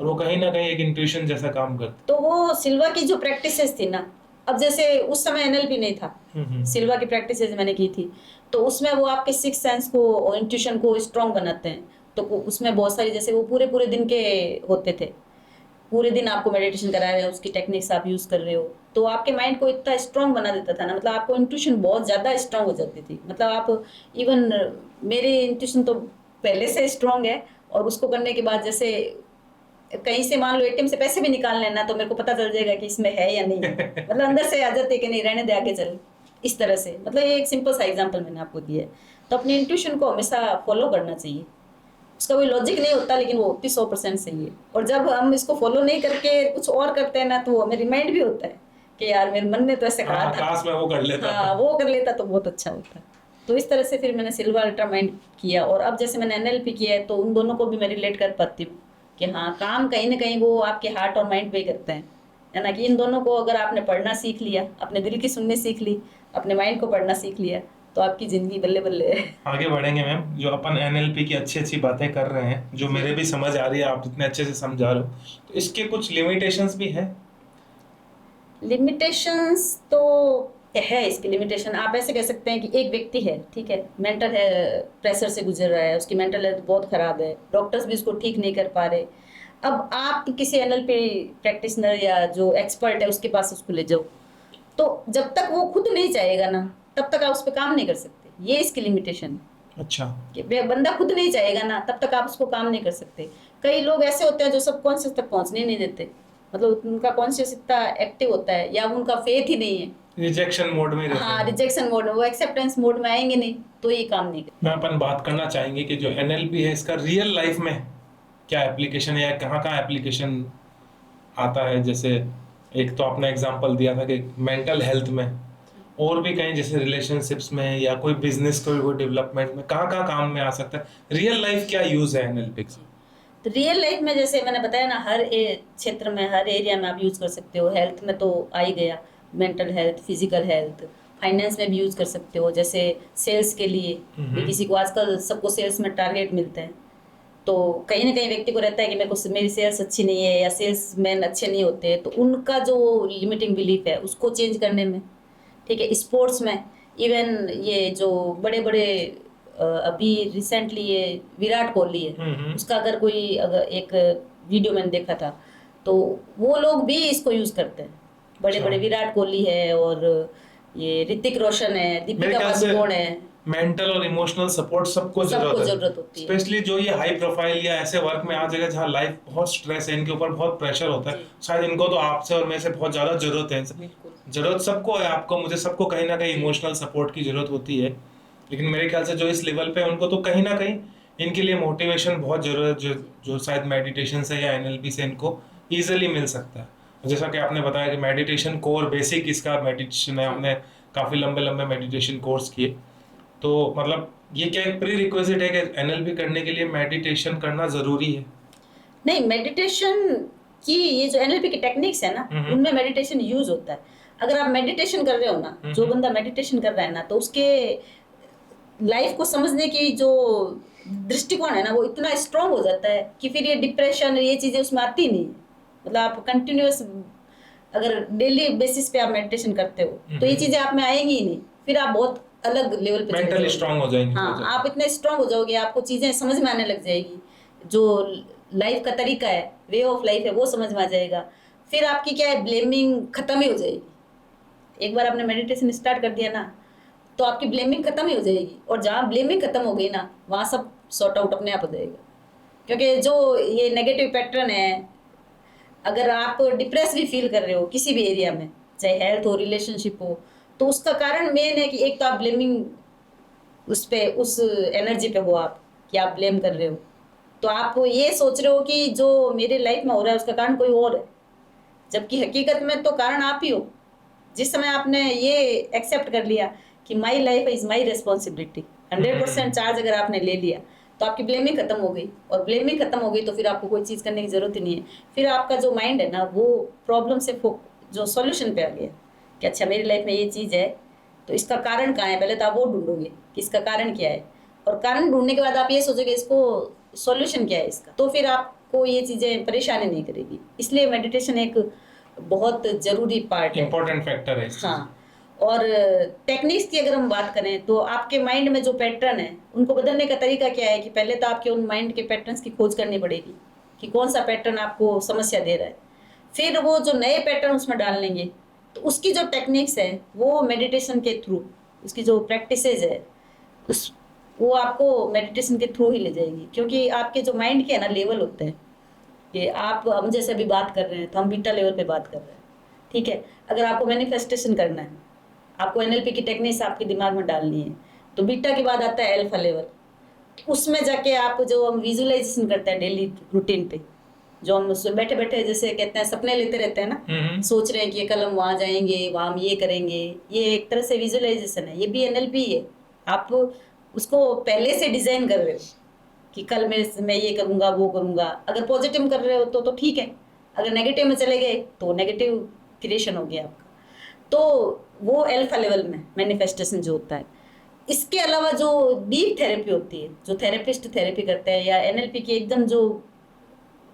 और वो कहीं ना कहीं एक इंट्यूशन जैसा काम करती है।
तो वो सिल्वा की जो प्रैक्टिसेस थी ना, अब जैसे उस समय NLP नहीं था, सिल्वा की प्रैक्टिसेस मैंने की थी, तो उसमें वो आपके 6 सेंस को और इंट्यूशन को स्ट्रॉन्ग बनाते हैं। तो उसमें बहुत सारी, जैसे वो पूरे दिन के होते थे, पूरे दिन आपको मेडिटेशन करा रहे हो, उसकी टेक्निक्स आप यूज कर रहे हो, तो आपके माइंड को इतना स्ट्रॉन्ग बना देता था ना, मतलब आपको इंट्यूशन बहुत ज्यादा स्ट्रॉन्ग हो जाती थी। मतलब आप इवन, मेरी इंट्यूशन तो पहले से स्ट्रॉन्ग है, और उसको करने के बाद जैसे कहीं से मान लो ATM से पैसे भी निकाल लेना, तो मेरे को पता चल जाएगा कि इसमें है या नहीं है। मतलब अंदर से आ जाते कि नहीं, रहने दे, आगे चल, इस तरह से। मतलब ये एक सिंपल सा एग्जांपल मैंने आपको दिया है। तो अपनी इंट्यूशन को हमेशा फॉलो करना चाहिए, उसका कोई लॉजिक नहीं होता, लेकिन वो होती 100% सही है। और जब हम इसको फॉलो नहीं करके कुछ और करते हैं ना, तो हमें रिमाइंड भी होता है कि यार मेरे मन ने तो ऐसे कहा था,
काश मैं वो कर लेता।
हाँ, वो कर लेता तो बहुत अच्छा होता। तो इस तरह से फिर मैंने सिल्वा अल्ट्रा माइंड किया, और अब जैसे मैंने NLP किया है, तो उन दोनों को भी मैं रिलेट कर पाती हूँ कि हाँ, काम कहीं ना कहीं वो आपके हार्ट और माइंड पे ही करते हैं, है ना। कि इन दोनों को अगर आपने पढ़ना सीख लिया, अपने दिल की सुननी सीख ली, अपने माइंड को पढ़ना सीख लिया, तो आपकी जिंदगी बल्ले बल्ले है।
आगे बढ़ेंगे मैम। जो अपन NLP की अच्छी अच्छी बातें कर रहे हैं, जो मेरे भी समझ आ रही है, आप इतने अच्छे से समझा रहे हो, तो इसके कुछ लिमिटेशंस भी है।
लिमिटेशंस तो है, इसकी लिमिटेशन आप ऐसे कह सकते हैं कि एक व्यक्ति है, ठीक है, मेंटल है, प्रेशर से गुजर रहा है, उसकी मेंटल हेल्थ बहुत खराब है, डॉक्टर्स भी उसको ठीक नहीं कर पा रहे। अब आप किसी NLP प्रैक्टिशनर या जो एक्सपर्ट है उसके पास उसको ले जाओ, तो जब तक वो खुद नहीं चाहेगा ना, तब तक आप उस पर काम नहीं कर सकते। ये इसकी लिमिटेशन है।
अच्छा,
कि बंदा खुद नहीं चाहेगा ना, तब तक आप उसको काम नहीं कर सकते। कई लोग ऐसे होते हैं जो सबकॉन्शियस तक पहुंचने नहीं देते, मतलब उनका कॉन्शियस इतना एक्टिव होता है, या उनका फेथ ही नहीं है,
रिजेक्शन मोड में रहते हैं।
हाँ, रिजेक्शन मोड में, वो एक्सेप्टेंस मोड में आएंगे नहीं, तो ये काम नहीं करते।
मैं अपन बात करना चाहेंगे कि जो NLP है, इसका रियल लाइफ में क्या एप्लीकेशन है, या कहाँ कहाँ एप्लीकेशन आता है। जैसे एक तो आपने एग्जांपल दिया था कि मेंटल हेल्थ में, और भी कहीं जैसे रिलेशनशिप्स में, या कोई बिजनेस कोई डेवलपमेंट में, कहाँ कहाँ काम में आ सकता है। रियल लाइफ क्या यूज है NLP का?
तो रियल लाइफ में जैसे मैंने बताया ना, हर क्षेत्र में, हर एरिया में आप यूज कर सकते हो। हेल्थ में तो आ ही गया, mental health, physical health, finance में भी यूज कर सकते हो। जैसे सेल्स के लिए भी, किसी को आजकल सबको सेल्स में टारगेट मिलते हैं, तो कहीं ना कहीं व्यक्ति को रहता है कि मेरे को, मेरी सेल्स अच्छी नहीं है, या सेल्स मैन अच्छे नहीं होते, तो उनका जो लिमिटिंग बिलीफ है उसको चेंज करने में, ठीक है। स्पोर्ट्स में इवन ये जो बड़े बड़े अभी रिसेंटली ये विराट कोहली है, उसका अगर कोई, अगर एक वीडियो मैंने देखा था, तो वो लोग भी इसको यूज करते हैं। बड़े बड़े विराट कोहली है, और ये ऋतिक रोशन है, दीपिका पादुकोण है।
मेंटल और इमोशनल सपोर्ट सबको
जरूरत होती है,
स्पेशली जो ये हाई प्रोफाइल या ऐसे वर्क में आ जाएगा जहाँ लाइफ बहुत स्ट्रेस है, इनके ऊपर बहुत प्रेशर होता है। शायद इनको तो आपसे और मेरे से बहुत ज्यादा जरूरत है। जरूरत सबको है, आपको, मुझे, सबको कहीं ना कहीं इमोशनल सपोर्ट की जरूरत होती है। लेकिन मेरे ख्याल से जो इस लेवल पे उनको तो कहीं ना कहीं इनके लिए मोटिवेशन बहुत जरूरत, जो शायद मेडिटेशन से या NLP से इनको इजीली मिल सकता है। जैसा कि आपने बताया कि मेडिटेशन कोर बेसिक इसका मेडिटेशन है, आपने काफी लंबे लंबे मेडिटेशन कोर्स किए, तो मतलब ये क्या एक प्री रिक्विजिट है कि एनएलपी करने के लिए मेडिटेशन करना जरूरी है?
नहीं, मेडिटेशन की ये जो एनएलपी की टेक्निक्स है ना, उनमें मेडिटेशन यूज होता है। अगर आप मेडिटेशन कर रहे हो ना, जो बंदा मेडिटेशन कर रहा है ना, तो उसके लाइफ को समझने की जो दृष्टिकोण है ना, वो इतना स्ट्रांग हो जाता है कि फिर ये डिप्रेशन ये चीजें उसमें आती नहीं। मतलब आप कंटिन्यूअस अगर डेली बेसिस पे आप मेडिटेशन करते हो तो ये चीजें आप में आएंगी ही नहीं। फिर आप बहुत अलग लेवल पे
मेंटली स्ट्रांग हो जाएंगे।
हाँ, आप इतने स्ट्रांग हो जाओगे, आपको चीजें समझ में आने लग जाएगी, जो लाइफ का तरीका है, वे ऑफ लाइफ है, वो समझ में आ जाएगा। फिर आपकी क्या है, ब्लेमिंग खत्म ही हो जाएगी। एक बार आपने मेडिटेशन स्टार्ट कर दिया ना, तो आपकी ब्लेमिंग खत्म ही हो जाएगी, और जहाँ ब्लेमिंग खत्म हो गई ना, वहाँ सब सॉर्ट आउट अपने आप हो जाएगा। क्योंकि जो ये नेगेटिव पैटर्न है, अगर आप डिप्रेस भी फील कर रहे हो किसी भी एरिया में, चाहे हेल्थ हो, रिलेशनशिप हो, तो उसका कारण मेन है कि एक तो आप ब्लेमिंग उस पे, उस एनर्जी पे हो आप, कि आप ब्लेम कर रहे हो। तो आप ये सोच रहे हो कि जो मेरे लाइफ में हो रहा है उसका कारण कोई और है, जबकि हकीकत में तो कारण आप ही हो। जिस समय आपने ये एक्सेप्ट कर लिया कि my life is my responsibility, 100% charge अगर आपने ले लिया, तो आपकी ब्लेमिंग खत्म हो गई। और ब्लेमिंग खत्म हो गई तो फिर आपको कोई चीज़ करने की जरूरत ही नहीं है। फिर आपका जो माइंड है ना, वो प्रॉब्लम से जो सॉल्यूशन पे आ गया कि अच्छा मेरी लाइफ में ये चीज़ है, तो इसका कारण कहाँ है, पहले तो आप वो ढूंढोगे कि इसका कारण क्या है, और कारण ढूंढने के बाद आप ये सोचोगे इसको सॉल्यूशन क्या है इसका, तो फिर आपको ये चीज़ें परेशानी नहीं करेगी। इसलिए मेडिटेशन एक बहुत जरूरी पार्ट है,
इंपॉर्टेंट फैक्टर है इस
हाँ। और टेक्निक्स की अगर हम बात करें तो आपके माइंड में जो पैटर्न है उनको बदलने का तरीका क्या है कि पहले तो आपके उन माइंड के पैटर्न्स की खोज करनी पड़ेगी कि कौन सा पैटर्न आपको समस्या दे रहा है। फिर वो जो नए पैटर्न उसमें डाल लेंगे, तो उसकी जो टेक्निक्स है वो मेडिटेशन के थ्रू, उसकी जो प्रैक्टिसेज है उस वो आपको मेडिटेशन के थ्रू ही ले जाएगी। क्योंकि आपके जो माइंड के है ना लेवल होते हैं, कि आप हम जैसे अभी बात कर रहे हैं तो हम बीटा लेवल पे बात कर रहे हैं, ठीक है। अगर आपको मैनिफेस्टेशन करना है, आपको एनएलपी की टेक्निक्स आपके दिमाग में डालनी है, तो बीटा के बाद आता है अल्फा लेवल। उसमें जाके आप जो हम विजुअलाइजेशन करते हैं डेली रूटीन पे, जो हम बैठे बैठे जैसे कहते हैं सपने लेते रहते हैं ना, सोच रहे हैं कि ये कल हम वहाँ जाएंगे, वहाँ हम ये करेंगे, ये एक तरह से विजुअलाइजेशन है, ये भी एनएलपी है। आप उसको पहले से डिजाइन कर रहे हो कि कल मैं ये करूँगा वो करूँगा। अगर पॉजिटिव कर रहे हो तो ठीक है, अगर नेगेटिव में चले गए तो नेगेटिव क्रिएशन हो गया आपका। तो वो अल्फा लेवल में मैनिफेस्टेशन जो होता है। इसके अलावा जो डीप थेरेपी होती है, जो थेरेपिस्ट थेरेपी करते हैं, या एनएलपी की एकदम जो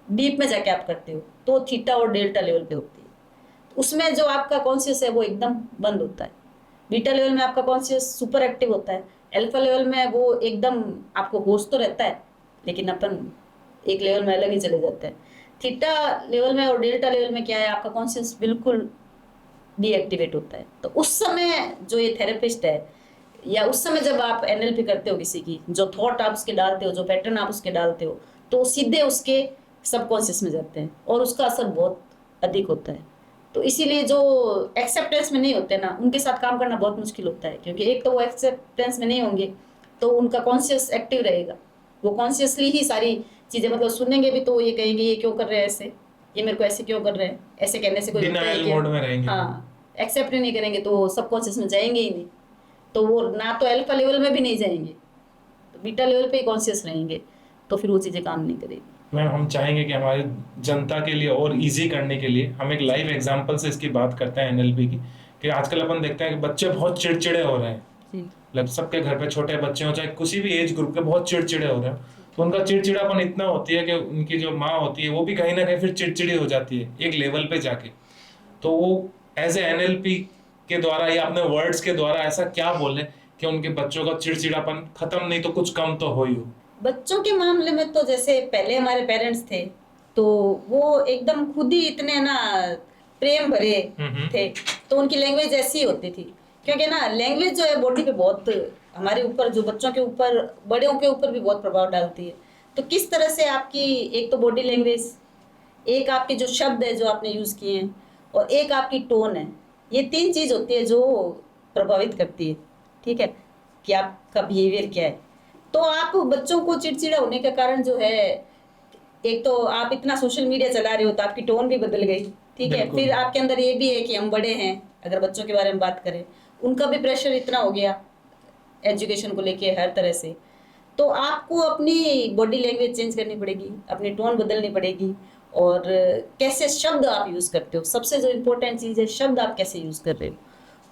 डीप में जाके आप करते हो, तो थीटा और डेल्टा लेवल पे होती है। उसमें जो आपका कॉन्शियस है वो एकदम बंद होता है। बीटा लेवल में आपका कॉन्शियस सुपर एक्टिव होता है, अल्फा लेवल में वो एकदम आपको होश तो रहता है, लेकिन अपन एक लेवल में अलग ही चले जाते हैं। थीटा लेवल में और डेल्टा लेवल में क्या है, आपका कॉन्शियस बिल्कुल डीएक्टिवेट होता है। तो उस समय जो ये थेरेपिस्ट है, या उस समय जब आप एनएलपी करते हो किसी की, जो थॉट आप उसके डालते हो, जो पैटर्न आप उसके डालते हो, तो सीधे उसके सबकॉन्शियस में जाते हैं और उसका असर बहुत अधिक होता है। तो इसीलिए जो एक्सेप्टेंस में नहीं होते ना, उनके साथ काम करना बहुत मुश्किल होता है। क्योंकि एक तो वो एक्सेप्टेंस में नहीं होंगे, तो उनका कॉन्शियस एक्टिव रहेगा, वो कॉन्शियसली ही सारी चीज़ें, मतलब सुनेंगे भी तो वो ये कहेंगे ये क्यों कर रहे हैं ऐसे, ये मेरे को ऐसे क्यों कर रहे हैं, ऐसे कहने से कोई होता है
डिनायल
क्या?
मोड में रहेंगे।
हाँ, एक्सेप्ट ही नहीं करेंगे तो सबकॉन्शियस में जाएंगे ही नहीं। तो वो ना तो अल्फा लेवल में भी नहीं जाएंगे, तो बीटा लेवल पे ही कॉन्शियस रहेंगे, तो फिर वो चीज़ें काम नहीं करेगी।
मैम, हम चाहेंगे कि हमारे जनता के लिए और इजी करने के लिए हम एक लाइव एग्जांपल से इसकी बात करते हैं एनएलपी की, कि आजकल अपन देखते हैं कि बच्चे बहुत चिड़चिड़े हो रहे हैं। मतलब सबके घर पे छोटे बच्चे हो, चाहे किसी भी एज ग्रुप के, बहुत चिड़चिड़े हो रहे हैं। तो उनका चिड़चिड़ापन इतना होती है कि उनकी जो माँ होती है वो भी कहीं ना कहीं फिर चिड़चिड़ी हो जाती है एक लेवल पे जाके। तो वो एज ए एनएलपी के द्वारा या अपने वर्ड्स के द्वारा ऐसा क्या बोले कि उनके बच्चों का चिड़चिड़ापन खत्म नहीं तो कुछ कम तो हो ही हो।
बच्चों के मामले में तो जैसे पहले हमारे पेरेंट्स थे, तो वो एकदम खुद ही इतने ना प्रेम भरे थे, तो उनकी लैंग्वेज ऐसी होती थी। क्योंकि ना लैंग्वेज जो है बॉडी पे बहुत, हमारे ऊपर, जो बच्चों के ऊपर, बड़ों के ऊपर भी बहुत प्रभाव डालती है। तो किस तरह से आपकी, एक तो बॉडी लैंग्वेज, एक आपके जो शब्द है जो आपने यूज़ किए हैं, और एक आपकी टोन है, ये तीन चीज़ होती है जो प्रभावित करती है, ठीक है, कि आपका बिहेवियर क्या है। तो आप बच्चों को चिड़चिड़ा होने का कारण जो है, एक तो आप इतना सोशल मीडिया चला रहे हो तो आपकी टोन भी बदल गई, ठीक है।
बिल्कुल।
फिर आपके अंदर ये भी है कि हम बड़े हैं, अगर बच्चों के बारे में बात करें, उनका भी प्रेशर इतना हो गया एजुकेशन को लेके हर तरह से। तो आपको अपनी बॉडी लैंग्वेज चेंज करनी पड़ेगी, अपनी टोन बदलनी पड़ेगी, और कैसे शब्द आप यूज़ करते हो, सबसे जो इम्पोर्टेंट चीज़ है शब्द आप कैसे यूज़ कर रहे हो,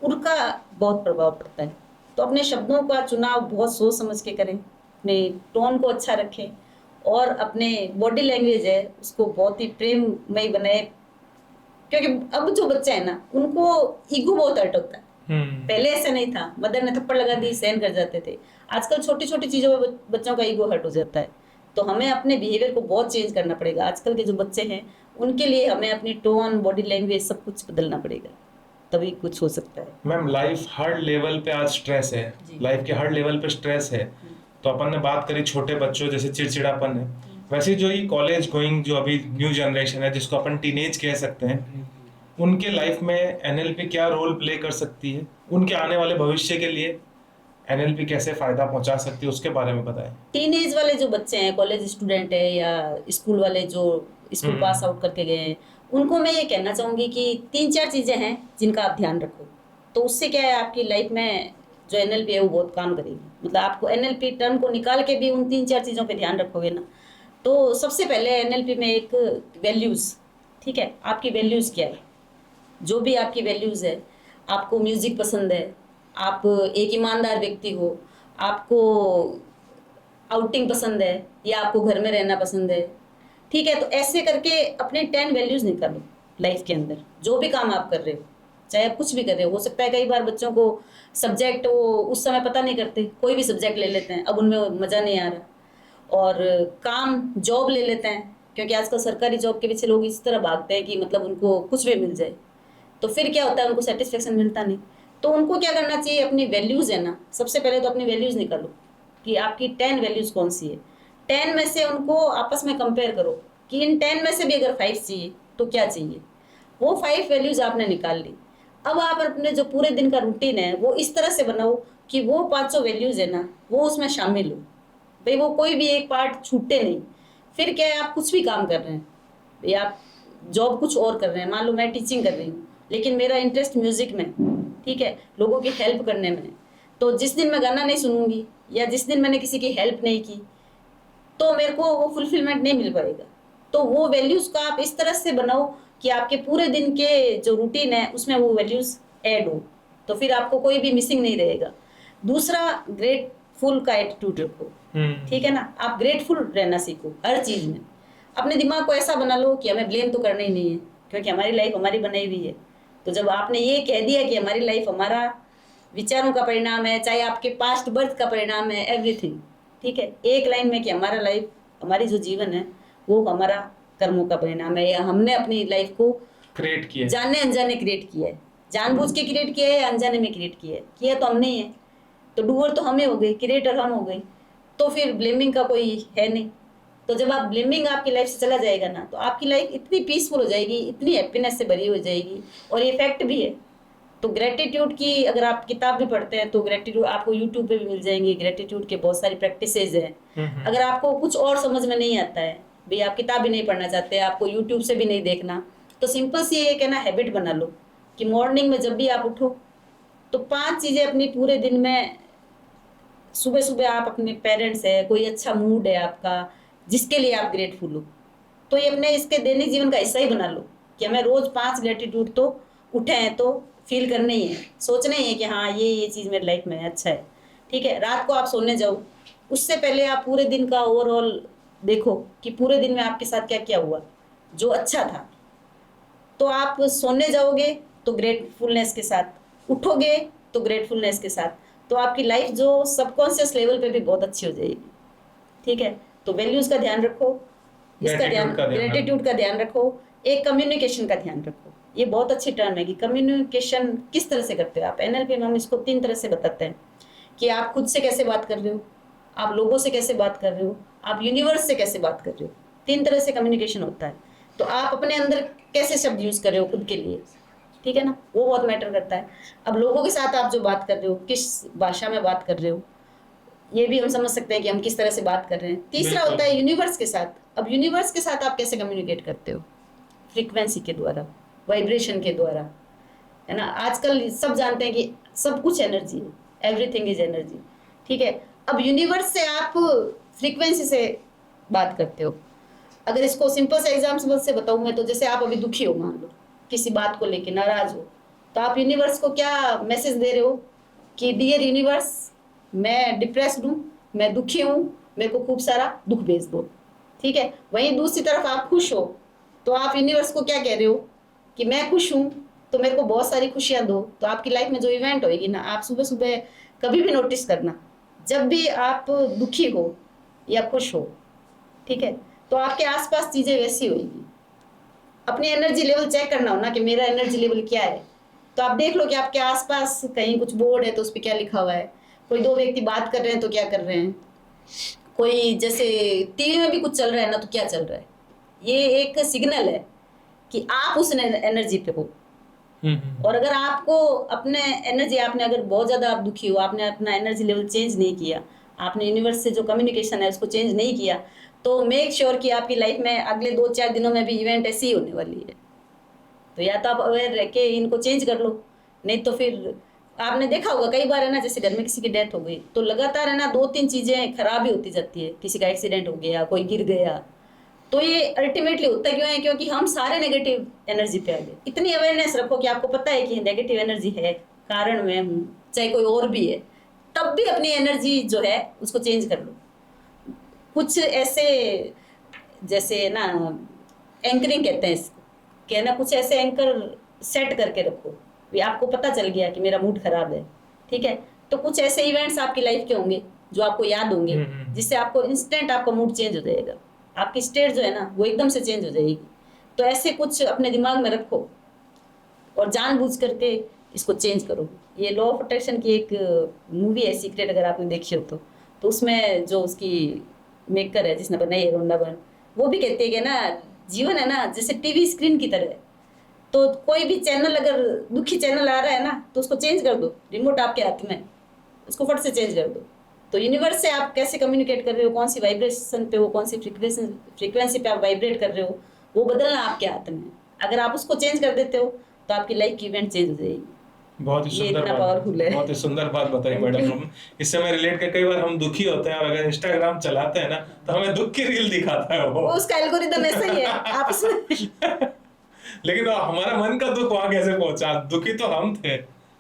उनका बहुत प्रभाव पड़ता है। तो अपने शब्दों का चुनाव बहुत सोच समझ के करें, अपने टोन को अच्छा रखें, और अपने बॉडी लैंग्वेज है उसको बहुत ही प्रेममय बनाए, क्योंकि अब जो बच्चे हैं ना उनको ईगो बहुत हर्ट होता है। पहले ऐसा नहीं था, मदर ने थप्पड़ लगा दी सहन कर जाते थे। आजकल छोटी छोटी चीजों में बच्चों का ईगो हर्ट हो जाता है। तो हमें अपने बिहेवियर को बहुत चेंज करना पड़ेगा। आजकल के जो बच्चे हैं उनके लिए हमें अपनी टोन, बॉडी लैंग्वेज सब कुछ बदलना पड़ेगा, तभी कुछ हो सकता है।
मैम, लाइफ हर लेवल पे आज स्ट्रेस है,
जी।
लाइफ के हर लेवल पे स्ट्रेस है। तो अपन ने बात करी छोटे बच्चों जैसे चिड़चिड़ापन है, वैसे जो ये कॉलेज गोइंग जो अभी न्यू जनरेशन है जिसको अपन टीनेज कह सकते हैं, उनके लाइफ में एनएलपी क्या रोल प्ले कर सकती है, उनके आने वाले भविष्य के लिए एनएलपी कैसे फायदा पहुंचा सकती है, उसके बारे में बताएं।
टीनेज वाले जो बच्चे हैं, कॉलेज स्टूडेंट है या स्कूल वाले जो स्कूल पास आउट करके गए हैं, उनको मैं ये कहना चाहूँगी कि 3-4 चीज़ें हैं जिनका आप ध्यान रखो। तो उससे क्या है, आपकी लाइफ में जो एनएलपी है वो बहुत काम करेगी। मतलब आपको एनएलपी टर्म को निकाल के भी उन 3-4 चीज़ों पे ध्यान रखोगे ना, तो सबसे पहले एनएलपी में एक वैल्यूज़, ठीक है, आपकी वैल्यूज़ क्या है, जो भी आपकी वैल्यूज़ है। आपको म्यूज़िक पसंद है, आप एक ईमानदार व्यक्ति हो, आपको आउटिंग पसंद है, या आपको घर में रहना पसंद है, ठीक है। तो ऐसे करके अपने 10 वैल्यूज़ निकालो लाइफ के अंदर, जो भी काम आप कर रहे हो, चाहे आप कुछ भी कर रहे हो सकता है कई बार बच्चों को सब्जेक्ट वो उस समय पता नहीं करते, कोई भी सब्जेक्ट ले लेते हैं, अब उनमें मज़ा नहीं आ रहा। और काम, जॉब ले लेते हैं, क्योंकि आजकल सरकारी जॉब के पीछे लोग इस तरह भागते हैं कि मतलब उनको कुछ भी मिल जाए, तो फिर क्या होता है, उनको सेटिस्फेक्शन मिलता नहीं। तो उनको क्या करना चाहिए, अपनी वैल्यूज़ है ना, सबसे पहले तो अपनी वैल्यूज़ निकालो कि आपकी 10 वैल्यूज़ कौन सी है। 10 में से उनको आपस में कंपेयर करो कि इन 10 में से भी अगर 5 चाहिए तो क्या चाहिए। वो 5 वैल्यूज़ आपने निकाल ली। अब आप अपने जो पूरे दिन का रूटीन है वो इस तरह से बनाओ कि वो 500 वैल्यूज़ है ना वो उसमें शामिल हो, भाई वो कोई भी एक पार्ट छूटे नहीं। फिर क्या है, आप कुछ भी काम कर रहे हैं या आप जॉब कुछ और कर रहे हैं, मान लो मैं टीचिंग कर रही हूँ लेकिन मेरा इंटरेस्ट म्यूज़िक में, ठीक है, लोगों की हेल्प करने में, तो जिस दिन मैं गाना नहीं सुनूंगी या जिस दिन मैंने किसी की हेल्प नहीं की तो मेरे को वो फुलफिलमेंट नहीं मिल पाएगा। तो वो वैल्यूज़ का आप इस तरह से बनाओ कि आपके पूरे दिन के जो रूटीन है उसमें वो वैल्यूज़ ऐड हो, तो फिर आपको कोई भी मिसिंग नहीं रहेगा। दूसरा, ग्रेटफुल का एटीट्यूड रखो, ठीक है ना, आप ग्रेटफुल रहना सीखो हर चीज़ में। अपने दिमाग को ऐसा बना लो कि हमें ब्लेम तो करना ही नहीं है, क्योंकि हमारी लाइफ हमारी बनाई हुई है। तो जब आपने ये कह दिया कि हमारी लाइफ हमारा विचारों का परिणाम है, चाहे आपके पास्ट बर्थ का परिणाम है, एवरीथिंग, ठीक है, एक लाइन में कि हमारा लाइफ, हमारी जो जीवन है वो हमारा कर्मों का परिणाम है, या हमने अपनी लाइफ को
क्रिएट किया
जाने अनजाने क्रिएट किया है, जानबूझ के क्रिएट किया है या अनजाने में क्रिएट किया है, किया तो हमने ही है। तो डूअर तो हमें हो गए, क्रिएटर हम हो गए, तो फिर ब्लेमिंग का कोई है नहीं। तो जब आप ब्लेमिंग आपकी लाइफ से चला जाएगा ना तो आपकी लाइफ इतनी पीसफुल हो जाएगी, इतनी हैप्पीनेस से भरी हो जाएगी, और ये फैक्ट भी है। तो ग्रेटिट्यूड की अगर आप किताब भी पढ़ते हैं तो ग्रेटिट्यूड आपको यूट्यूब पे भी मिल जाएंगी, ग्रेटिट्यूड के बहुत सारी प्रैक्टिसेज हैं। अगर आपको कुछ और समझ में नहीं आता है, भाई आप किताब भी नहीं पढ़ना चाहते, आपको यूट्यूब से भी नहीं देखना, तो सिंपल सी एक है ना हैबिट बना लो कि मॉर्निंग में जब भी आप उठो तो 5 चीज़ें अपनी पूरे दिन में, सुबह सुबह आप अपने पेरेंट्स है, कोई अच्छा मूड है आपका जिसके लिए आप ग्रेटफुल हो, तो ये अपने इसके दैनिक जीवन का हिस्सा ही बना लो कि हमें रोज 5 ग्रेटिट्यूड तो उठे हैं तो फील करने ही है, सोचना ही है कि हाँ ये चीज़ मेरी लाइफ में अच्छा है, ठीक है। रात को आप सोने जाओ उससे पहले आप पूरे दिन का ओवरऑल देखो कि पूरे दिन में आपके साथ क्या क्या हुआ जो अच्छा था। तो आप सोने जाओगे तो ग्रेटफुलनेस के साथ, उठोगे तो ग्रेटफुलनेस के साथ, तो आपकी लाइफ जो सबकॉन्शियस लेवल पे भी बहुत अच्छी हो जाएगी, ठीक है। तो वैल्यूज़ का ध्यान रखो, इसका ध्यान, ग्रेटिट्यूड का ध्यान रखो, एक कम्युनिकेशन का ध्यान रखो। ये बहुत अच्छी टर्म है कि कम्युनिकेशन किस तरह से करते हो आप। एनएलपी में हम इसको 3 तरह से बताते हैं कि आप खुद से कैसे बात कर रहे हो, आप लोगों से कैसे बात कर रहे हो, आप यूनिवर्स से कैसे बात कर रहे हो। 3 तरह से कम्युनिकेशन होता है। तो आप अपने अंदर कैसे शब्द यूज़ कर रहे हो खुद के लिए, ठीक है ना, वो बहुत मैटर करता है। अब लोगों के साथ आप जो बात कर रहे हो, किस भाषा में बात कर रहे हो, ये भी हम समझ सकते हैं कि हम किस तरह से बात कर रहे हैं। तीसरा होता है यूनिवर्स के साथ, अब यूनिवर्स के साथ आप कैसे कम्युनिकेट करते हो? फ्रीक्वेंसी के द्वारा, वाइब्रेशन के द्वारा, है ना। आजकल सब जानते हैं कि सब कुछ एनर्जी है, एवरीथिंग इज एनर्जी, ठीक है। अब यूनिवर्स से आप फ्रीक्वेंसी से बात करते हो। अगर इसको सिंपल से एग्जाम्पल से बताऊं मैं, तो जैसे आप अभी दुखी हो, मान लो किसी बात को लेके नाराज हो, तो आप यूनिवर्स को क्या मैसेज दे रहे हो कि डियर यूनिवर्स, मैं डिप्रेस्ड हूँ, मैं दुखी हूँ, मेरे को खूब सारा दुख भेज दो, ठीक है। वहीं दूसरी तरफ आप खुश हो, तो आप यूनिवर्स को क्या कह रहे हो कि मैं खुश हूँ, तो मेरे को बहुत सारी खुशियां दो। तो आपकी लाइफ में जो इवेंट होएगी ना, आप सुबह सुबह कभी भी नोटिस करना, जब भी आप दुखी हो या खुश हो, ठीक है, तो आपके आसपास चीजें वैसी होगी। अपनी एनर्जी लेवल चेक करना हो ना कि मेरा एनर्जी लेवल क्या है, तो आप देख लो कि आपके आसपास कहीं कुछ बोर्ड है तो उस पर क्या लिखा हुआ है, कोई दो व्यक्ति बात कर रहे हैं तो क्या कर रहे हैं, कोई जैसे टीवी में भी कुछ चल रहा है ना तो क्या चल रहा है। ये एक सिग्नल है कि आप उस एनर्जी पे हो। और अगर आपको अपने एनर्जी, आपने अगर बहुत ज़्यादा आप दुखी हो, आपने अपना एनर्जी लेवल चेंज नहीं किया, आपने यूनिवर्स से जो कम्युनिकेशन है उसको चेंज नहीं किया, तो मेक श्योर कि आपकी लाइफ में अगले 2-4 दिनों में भी इवेंट ऐसी ही होने वाली है। तो या तो आप अवेयर रह के इनको चेंज कर लो, नहीं तो फिर आपने देखा होगा कई बार है ना, जैसे घर में किसी की डेथ हो गई तो लगातार है ना 2-3 चीज़ें खराब ही होती जाती है। किसी का एक्सीडेंट हो गया, कोई गिर गया, तो ये अल्टीमेटली होता क्यों है? क्योंकि हम सारे नेगेटिव एनर्जी पे आ गए। इतनी अवेयरनेस रखो कि आपको पता है कि नेगेटिव एनर्जी है, कारण मैं हूँ, चाहे कोई और भी है, तब भी अपनी एनर्जी जो है उसको चेंज कर लो। कुछ ऐसे, जैसे ना एंकरिंग कहते हैं इसको, कहना कुछ ऐसे एंकर सेट करके रखो भी आपको पता चल गया कि मेरा मूड खराब है, ठीक है, तो कुछ ऐसे इवेंट्स आपकी लाइफ के होंगे जो आपको याद होंगे, जिससे आपको इंस्टेंट आपका मूड चेंज हो जाएगा, आपकी स्टेट जो है ना वो एकदम से चेंज हो जाएगी। तो ऐसे कुछ अपने दिमाग में रखो और जानबूझ करके इसको चेंज करो। ये लॉ ऑफ अट्रैक्शन की एक मूवी है सीक्रेट, अगर आपने देखी हो तो उसमें जो उसकी मेकर है जिसने बनाई है, रोंडा बर्न, वो भी कहती है कि ना जीवन है ना जैसे टीवी स्क्रीन की तरह है। तो कोई भी चैनल अगर दुखी चैनल आ रहा है ना तो उसको चेंज कर दो, रिमोट आपके हाथ में, उसको फट से चेंज कर दो। तो यूनिवर्स से आप कैसे कम्युनिकेट कर रहे हो, कौन सी वाइब्रेशन पे हो, कौन सी फ्रीक्वेंसी पे आप वाइब्रेट कर रहे हो, वो बदलना आपके हाथ में है। अगर आप उसको चेंज कर देते हो तो आपकी लाइफ की इवेंट चेंज हो जाएगी।
बहुत ही
ये
सुंदर
इतना
बात,
पावरफुल है।
बहुत ही सुंदर बात बताई मैडम। हम इससे मैं रिलेट कर, कई बार हम दुखी होते हैं और अगर इंस्टाग्राम चलाते हैं ना तो हमें दुख की रील दिखाता है वो
उसका एल्गोरिदम ऐसा ही है आप उसमें
लेकिन वो हमारा मन का दुख वहां कैसे पहुंचा? दुखी तो हम थे,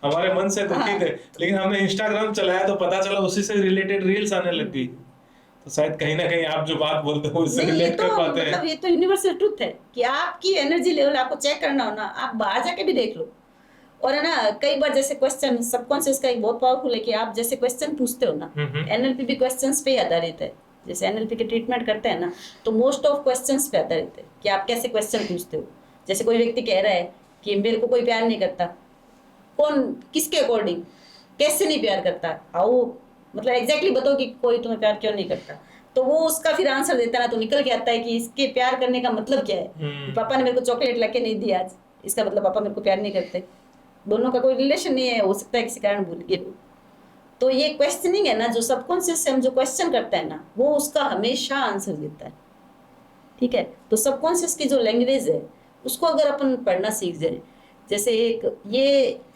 हमारे मन से दुखी
हाँ।
थे, लेकिन हमने इंस्टाग्राम चलाया तो पता चला उसी से रिलेटेड रील्स आने लग गई। तो शायद कहीं ना कहीं आप जो बात बोलते हो उससे
नहीं, ये
रिलेट
तो
कर पाते हैं।
मतलब ये तो यूनिवर्सल ट्रुथ है कि आपकी एनर्जी लेवल आपको चेक करना हो ना, आप बाहर जाके भी देख लो। और है ना, कई बार जैसे क्वेश्चन सबकॉन्शियस का एक बहुत पावरफुल है कि आप जैसे क्वेश्चन पूछते हो ना, एनएलपी भी क्वेश्चंस पे आधारित है। जैसे एनएलपी के ट्रीटमेंट करते हैं ना तो मोस्ट ऑफ क्वेश्चंस पे आधारित है कि आप कैसे क्वेश्चन पूछते हो। जैसे कोई व्यक्ति कह रहा है कि मेरे को कोई प्यार नहीं करता, कौन, किसके अकॉर्डिंग, कैसे नहीं प्यार करता, हाउ, मतलब एग्जैक्टली बताओ कि कोई तुम्हें प्यार क्यों नहीं करता। तो वो उसका फिर आंसर देता है ना, तो निकल के आता है कि इसके प्यार करने का मतलब क्या है। पापा ने मेरे को चॉकलेट लाके नहीं दी आज, इसका मतलब पापा मेरे को प्यार नहीं करते। दोनों का कोई रिलेशन नहीं है, हो सकता है किसी कारण भूल गए। तो ये क्वेश्चनिंग है ना, जो सबकॉन्शियस से हम जो क्वेश्चन करते हैं ना वो उसका हमेशा आंसर देता है, ठीक है। तो सबकॉन्शियस की जो लैंग्वेज है उसको अगर अपन पढ़ना सीख जाए, जैसे एक ये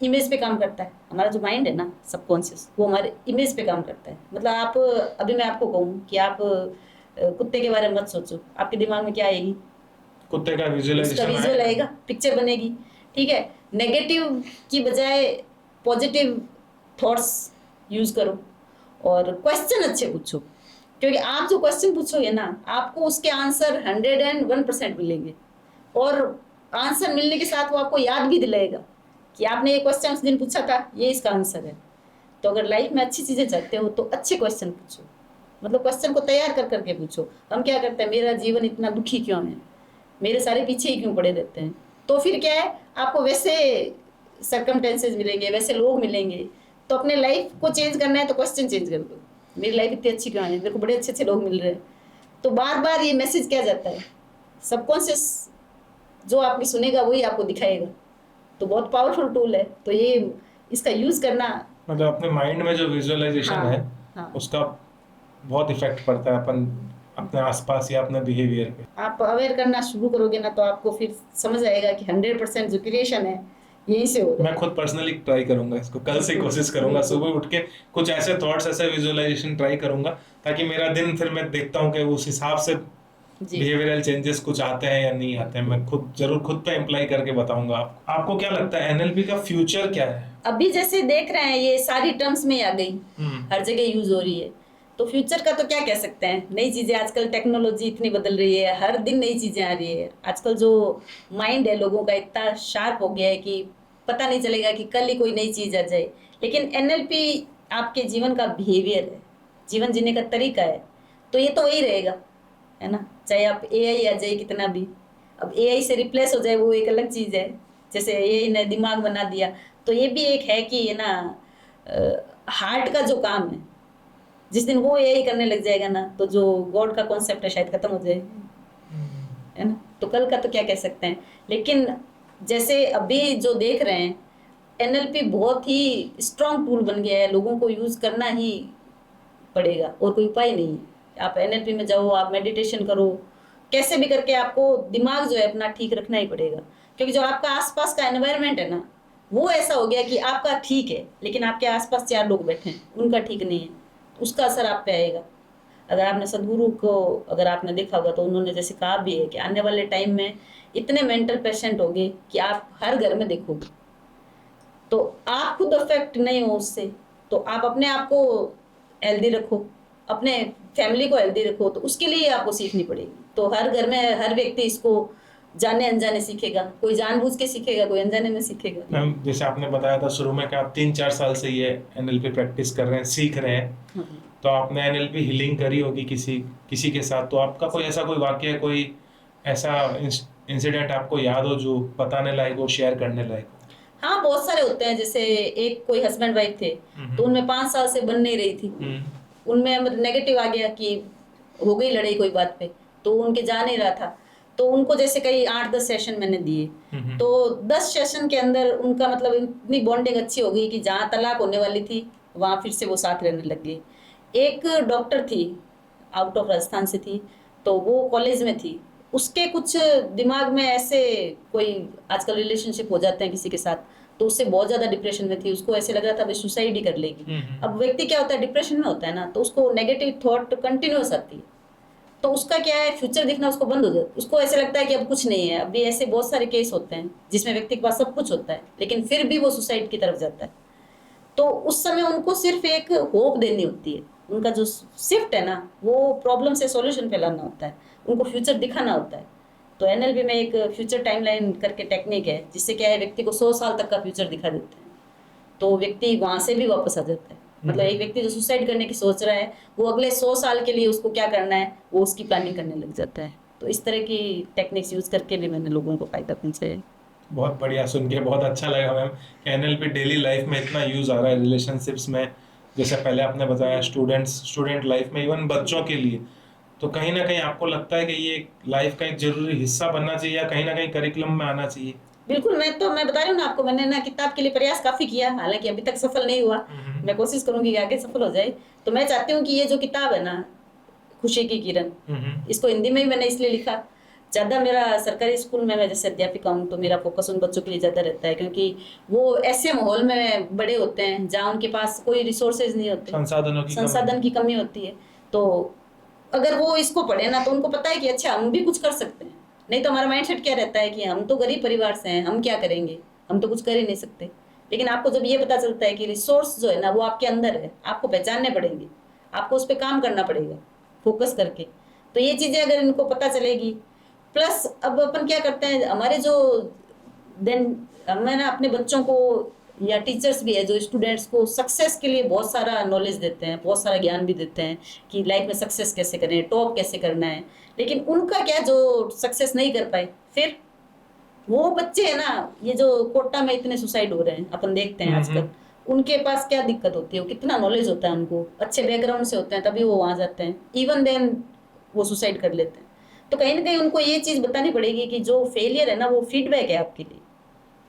इमेज पे काम करता है, हमारा जो माइंड है ना सबकॉन्शियस, वो हमारे इमेज पे काम करता है। मतलब आप अभी मैं आपको कहूँ कि आप कुत्ते के बारे में मत सोचो, आपके दिमाग में क्या आएगी?
कुत्ते का
उसका
विजुअलाइजेशन
विजुअल आएगा, पिक्चर बनेगी, ठीक है। नेगेटिव की बजाय पॉजिटिव थॉट्स यूज करो और क्वेश्चन अच्छे पूछो, क्योंकि आप जो क्वेश्चन पूछोगे ना आपको उसके आंसर 101% मिलेंगे। और आंसर मिलने के साथ वो आपको याद भी दिलाएगा कि आपने ये क्वेश्चन उस दिन पूछा था, ये इसका आंसर है। तो अगर लाइफ में अच्छी चीजें चाहते हो तो अच्छे क्वेश्चन पूछो, मतलब क्वेश्चन को तैयार कर करके पूछो। हम क्या करते हैं, मेरा जीवन इतना दुखी क्यों है, मेरे सारे पीछे ही क्यों पड़े रहते हैं। तो फिर क्या है, आपको वैसे सर्कमटेंसेज मिलेंगे, वैसे लोग मिलेंगे। तो अपने लाइफ को चेंज करना है तो क्वेश्चन चेंज कर दो, मेरी लाइफ इतनी अच्छी क्यों है, मेरे को बड़े अच्छे अच्छे लोग मिल रहे हैं। तो बार बार ये मैसेज क्या जाता है, सबकॉन्शियस जो आपकी सुनेगा वही आपको दिखाएगा। तो बहुत पावरफुल टूल है, तो ये इसका यूज करना।
मतलब अपने माइंड में जो विजुअलाइजेशन
हाँ,
है
हाँ।
उसका बहुत इफेक्ट पड़ता है। अपन अपने आसपास या अपने बिहेवियर पे।
आप अवेयर करना शुरू करोगे ना तो आपको फिर समझ आएगा कि 100% जो क्रिएशन है यहीं से हो रहा
मैं खुद पर्सनली ट्राई करूंगा इसको, कल से कोशिश करूंगा
बिल्कुल।
सुबह उठ के कुछ ऐसे थॉट्स, ऐसे विजुअलाइजेशन ट्राई करूंगा, ताकि मेरा दिन फिर मैं देखता हूँ कि उस हिसाब से
है जी।
बिहेवियरल चेंजेस कुछ आते हैं या नहीं आते हैं। मैं खुद जरूर खुद पे अप्लाई करके बताऊंगा आपको। आपको क्या लगता है एनएलपी का फ्यूचर क्या है?
अभी जैसे देख रहे हैं ये सारी टर्म्स में आ गई,
हम्म।
हर जगह यूज हो रही है, तो फ्यूचर का तो क्या कह सकते हैं। नई चीजें आजकल, टेक्नोलॉजी इतनी बदल रही है, हर दिन नई चीजें आ रही है। आजकल जो माइंड है लोगों का इतना शार्प हो गया है कि पता नहीं चलेगा कि कल ही कोई नई चीज आ जाए। लेकिन एनएलपी आपके जीवन का बिहेवियर है, जीवन जीने का तरीका है, तो ये तो वही रहेगा, है ना। चाहे आप एआई आ जाए कितना भी, अब एआई से रिप्लेस हो जाए वो एक अलग चीज है। जैसे एआई ने दिमाग बना दिया, तो ये भी एक है कि है ना, हार्ट का जो काम है, जिस दिन वो एआई करने लग जाएगा ना, तो जो गॉड का कॉन्सेप्ट है शायद खत्म हो जाएगा, है ना। तो कल का तो क्या कह सकते हैं। लेकिन जैसे अभी जो देख रहे हैं, एनएलपी बहुत ही स्ट्रांग टूल बन गया है, लोगों को यूज करना ही पड़ेगा और कोई उपाय नहीं है। आप एनएलपी में जाओ, आप मेडिटेशन करो, कैसे भी करके आपको दिमाग जो है अपना ठीक रखना ही पड़ेगा। क्योंकि जो आपका आसपास का एनवायरनमेंट है ना, वो ऐसा हो गया कि आपका ठीक है लेकिन आपके आसपास 4 लोग बैठे हैं उनका ठीक नहीं है, उसका असर आप पे आएगा। अगर आपने सदगुरु को अगर आपने देखा होगा तो उन्होंने जैसे कहा भी है कि आने वाले टाइम में इतने मेंटल पेशेंट होंगे कि आप हर घर में देखोगे, तो आप खुद अफेक्ट नहीं हो उससे, तो आप अपने आप को हेल्दी रखो, अपने फैमिली को हेल्दी रखो, तो उसके लिए आपको सीखनी पड़ेगी। तो हर घर में हर व्यक्ति इसको जाने अनजाने सीखेगा, कोई जानबूझ के सीखेगा, कोई अनजाने में सीखेगा।
मैम जैसे आपने बताया था शुरू में कि आप 3-4 साल से ये एनएलपी प्रैक्टिस कर रहे हैं, सीख रहे हैं,
हाँ।
तो आपने एनएलपी हीलिंग करी होगी किसी किसी के साथ, तो आपका कोई ऐसा कोई वाक्य, कोई ऐसा इंसिडेंट आपको याद हो जो बताने लायक हो, शेयर करने लायक हो?
हाँ, बहुत सारे होते हैं। जैसे एक कोई हस्बैंड वाइफ थे, तो उनमें 5 साल से बन नहीं रही थी, उनमें मतलब नेगेटिव आ गया कि हो गई लड़ाई कोई बात पे, तो उनके जा नहीं रहा था। तो उनको जैसे कई 8-10 सेशन मैंने दिए, तो 10 सेशन के अंदर उनका मतलब इतनी बॉन्डिंग अच्छी हो गई कि जहाँ तलाक होने वाली थी वहाँ फिर से वो साथ रहने लग गए। एक डॉक्टर थी, आउट ऑफ राजस्थान से थी, तो वो कॉलेज में थी, उसके कुछ दिमाग में ऐसे कोई आजकल रिलेशनशिप हो जाते हैं किसी के साथ, तो उससे बहुत ज़्यादा डिप्रेशन में थी, उसको ऐसे लग रहा था भाई सुसाइड ही कर लेगी। अब व्यक्ति क्या होता है, डिप्रेशन में होता है ना, तो उसको नेगेटिव थॉट कंटिन्यूस आती है, तो उसका क्या है, फ्यूचर दिखना उसको बंद हो जाता है, उसको ऐसे लगता है कि अब कुछ नहीं है। अभी ऐसे बहुत सारे केस होते हैं जिसमें व्यक्ति के पास सब कुछ होता है लेकिन फिर भी वो सुसाइड की तरफ जाता है। तो उस समय उनको सिर्फ एक होप देनी होती है, उनका जो शिफ्ट है ना वो प्रॉब्लम से सॉल्यूशन पे लाना होता है, उनको फ्यूचर दिखाना होता है। तो एनएलपी में एक फ्यूचर टाइमलाइन करके टेक्निक है, जिससे क्या है व्यक्ति को 100 साल तक का फ्यूचर दिखा देते हैं, तो व्यक्ति वहां से भी वापस आ जाता है। मतलब एक व्यक्ति जो सुसाइड करने की सोच रहा है, वो अगले 100 साल के लिए उसको क्या करना है वो उसकी प्लानिंग करने लग जाता है। तो इस तरह की टेक्निक्स यूज करके भी मैंने लोगों को फायदा पहुंचाया है।
बहुत बढ़िया, सुन के बहुत अच्छा लगा मैम कि एनएलपी डेली लाइफ में इतना यूज आ रहा है, रिलेशनशिप्स में, जैसे पहले आपने बताया स्टूडेंट लाइफ में, इवन बच्चों के लिए। तो कहीं ना कहीं आपको लगता है कि ये लाइफ का एक जरूरी हिस्सा बनना चाहिए या कहीं ना कहीं करिकुलम में आना चाहिए?
बिल्कुल, मैं बता रही हूँ ना आपको, मैंने ना किताब के लिए प्रयास काफी किया, हालांकि अभी तक सफल नहीं हुआ। मैं कोशिश करूंगी कि आगे सफल हो जाए। तो मैं चाहती हूँ कि ये जो किताब है ना, खुशी की किरण, इसको हिंदी में ही मैंने इसलिए लिखा। ज़्यादा मेरा सरकारी स्कूल में मैं जैसे अध्यापिका हूँ, तो मेरा फोकस उन बच्चों के लिए ज़्यादा रहता है, क्योंकि वो ऐसे माहौल में बड़े होते हैं जहाँ उनके पास कोई रिसोर्सेज नहीं होते, संसाधन की कमी होती है। तो अगर वो इसको पढ़े ना, तो उनको पता है कि अच्छा हम भी कुछ कर सकते हैं। नहीं तो हमारा माइंडसेट क्या रहता है कि हम तो गरीब परिवार से हैं, हम क्या करेंगे, हम तो कुछ कर ही नहीं सकते। लेकिन आपको जब ये पता चलता है कि रिसोर्स जो है ना वो आपके अंदर है, आपको पहचानने पड़ेंगे, आपको उस पर काम करना पड़ेगा फोकस करके। तो ये चीज़ें अगर इनको पता चलेगी, प्लस अब अपन क्या करते हैं, हमारे जो देन हमें ना अपने बच्चों को या टीचर्स भी है जो स्टूडेंट्स को सक्सेस के लिए बहुत सारा नॉलेज देते हैं, बहुत सारा ज्ञान भी देते हैं कि लाइफ में सक्सेस कैसे करें, टॉप कैसे करना है। लेकिन उनका क्या, जो सक्सेस नहीं कर पाए, फिर वो बच्चे है ना, ये जो कोटा में इतने सुसाइड हो रहे हैं अपन देखते हैं आजकल, उनके पास क्या दिक्कत होती है, वो कितना नॉलेज होता है उनको, अच्छे बैकग्राउंड से होते हैं तभी वो वहां जाते हैं, इवन देन वो सुसाइड कर लेते हैं। तो कहीं ना कहीं उनको ये चीज़ बतानी पड़ेगी कि जो फेलियर है ना वो फीडबैक है आपके लिए,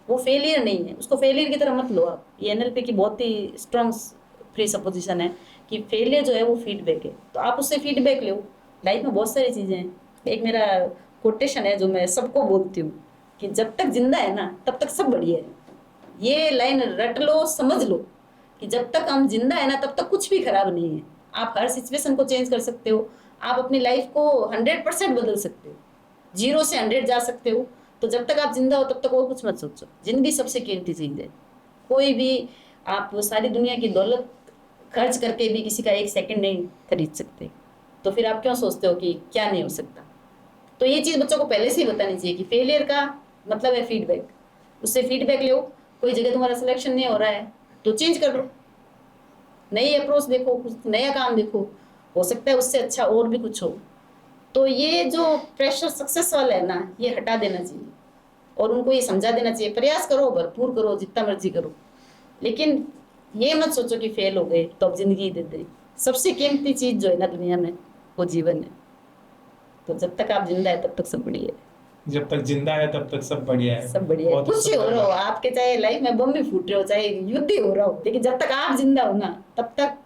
वो फेलियर नहीं है, उसको फेलियर की तरह मत लो आप। ये एनएलपी की बहुत ही स्ट्रॉन्ग प्री सपोजिशन है कि फेलियर जो है वो फीडबैक है, तो आप उससे फीडबैक लो, लाइफ में बहुत सारी चीजें हैं। एक मेरा कोटेशन है जो मैं सबको बोलती हूँ कि जब तक जिंदा है ना तब तक सब बढ़िया है। ये लाइन रट लो, समझ लो कि जब तक हम जिंदा है ना तब तक कुछ भी खराब नहीं है। आप हर सिचुएशन को चेंज कर सकते हो, आप अपनी लाइफ को 100% बदल सकते हो, 0 से 100 जा सकते हो। तो जब तक आप जिंदा हो तब तक और कुछ मत सोचो। जिंदगी सबसे कीमती चीज है। कोई भी आप सारी दुनिया की दौलत खर्च करके भी किसी का 1 सेकंड नहीं खरीद सकते। तो फिर आप क्यों सोचते हो कि क्या नहीं हो सकता। तो ये चीज़ बच्चों को पहले से ही बतानी चाहिए कि फेलियर का मतलब है फीडबैक। उससे फीडबैक लो। कोई जगह तुम्हारा सिलेक्शन नहीं हो रहा है तो चेंज कर लो, नई अप्रोच देखो, कुछ नया काम देखो, हो सकता है उससे अच्छा और भी कुछ हो। तो ये जो प्रेशर सक्सेस वाला है ना, ये हटा देना चाहिए और उनको ये समझा देना चाहिए। प्रयास करो, भरपूर करो, जितना मर्जी करो, लेकिन ये मत सोचो कि फेल हो गए तो अब जिंदगी दे दे। सबसे कीमती चीज जो है ना दुनिया में वो जीवन है। तो जब तक आप जिंदा है तब तक सब बढ़िया है।
जब तक जिंदा है तब तक सब बढ़िया है।
सब बढ़िया है।
बहुत
कुछ ही हो
सुंदर
रहा हो
बात।
आपके, चाहे लाइफ में बम भी फूट रहे हो, चाहे युद्ध ही हो रहा हो, लेकिन जब तक आप जिंदा हो ना तब तक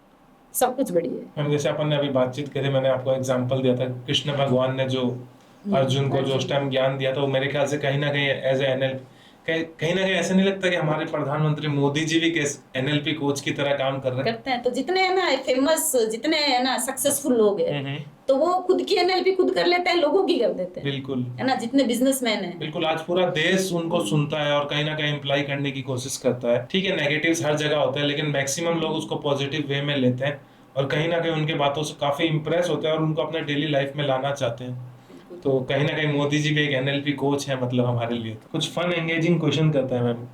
सब कुछ बढ़िया है।
मैम जैसे अपन ने अभी बातचीत करी, मैंने आपको एग्जांपल दिया था कृष्ण भगवान ने जो अर्जुन को जो उस टाइम ज्ञान दिया था, वो मेरे ख्याल से कहीं ना कहीं एज ए एनएलपी, कहीं ना कहीं ऐसा नहीं लगता कि हमारे प्रधानमंत्री मोदी जी भी एनएलपी कोच की तरह काम कर रहे हैं?
करते हैं। तो जितने है ना फेमस, जितने है ना सक्सेसफुल लोग हैं,
हम्म।
तो वो खुद की एनएलपी खुद कर लेते हैं, लोगों की कर देते हैं,
बिल्कुल
है ना। जितने बिजनेसमैन हैं,
बिल्कुल, आज पूरा देश उनको सुनता है और कहीं ना कहीं इम्प्लाई करने की कोशिश करता है। ठीक है, नेगेटिव्स हर जगह होते हैं, लेकिन मैक्सिमम लोग उसको पॉजिटिव वे में लेते हैं और कहीं ना कहीं उनके बातों से काफी इंप्रेस होते हैं और उनको अपने डेली लाइफ में लाना चाहते हैं। तो कहीं ना कहीं मोदी जी भी एक एनएलपी कोच है, मतलब हमारे लिए। कुछ फन एंगेजिंग क्वेश्चन करते हैं मैम,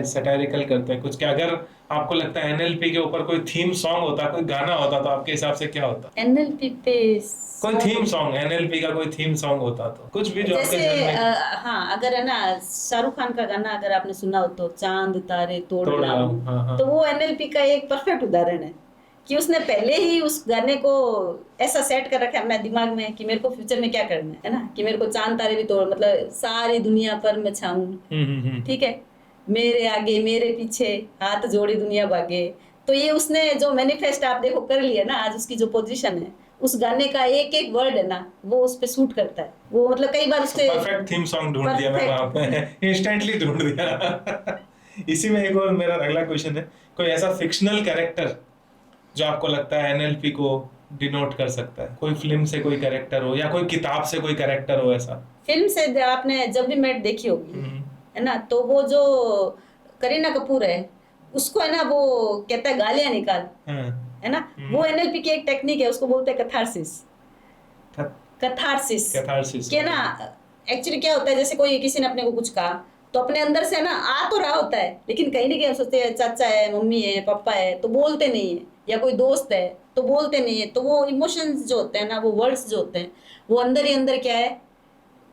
सटायरिकल करते हैं कुछ, क्या अगर आपको लगता है एनएलपी के ऊपर कोई थीम सॉन्ग होता, कोई गाना होता, तो आपके हिसाब से क्या होता?
एनएलपी पे
कोई थीम सॉन्ग, एनएलपी का कोई थीम सॉन्ग होता तो कुछ भी जो आपके
जैसे
जहन में।
हाँ, अगर है ना शाहरुख खान का गाना अगर आपने सुना हो तो चांद तारे तोड़
तोड़
लाऊं,
लाऊं, हाँ हाँ।
तो वो एनएलपी का एक परफेक्ट उदाहरण है कि उसने पहले ही उस गाने को ऐसा सेट कर रखा है अपने दिमाग में कि मेरे को फ्यूचर में क्या करना है ना, कि मेरे को चांद तारे भी तोड़, मतलब सारी दुनिया पर मैं छाऊं, ठीक है, मेरे आगे मेरे पीछे हाथ जोड़े दुनिया भागे। तो ये उसने जो मैनिफेस्ट आप देखो कर लिया ना, आज उसकी जो पोजीशन है, उस गाने का एक एक वर्ड है ना वो उस पे सूट करता है। वो मतलब कई बार उससे
परफेक्ट थीम सॉन्ग ढूंढ दिया मैं वहां पे, इंस्टेंटली ढूंढ दिया। इसी में एक और मेरा अगला क्वेश्चन है, कोई ऐसा फिक्शनल कैरेक्टर जो आपको लगता है एनएलपी को डिनोट कर सकता है? कोई फिल्म से कोई कैरेक्टर हो या कोई किताब से कोई कैरेक्टर हो ऐसा?
फिल्म से आपने जब भी मेट देखी होगी,
हम्म।
है ना, तो वो जो करीना कपूर है उसको है ना वो कहता है गालियां निकाल,
हाँ।
है ना, वो एनएलपी की एक टेक्निक है, उसको बोलते हैं कथारसिस। Catharsis
catharsis.
के ना एक्चुअली क्या होता है, जैसे कोई किसी ने अपने को कुछ कहा तो अपने अंदर से ना आ तो रहा होता है, लेकिन कहीं ना कहीं हम सोचते हैं चाचा है, मम्मी है, पापा है, तो बोलते नहीं है, या कोई दोस्त है तो बोलते नहीं है। तो वो इमोशंस जो होते हैं ना, वो वर्ड्स जो होते हैं, वो अंदर ही अंदर क्या है,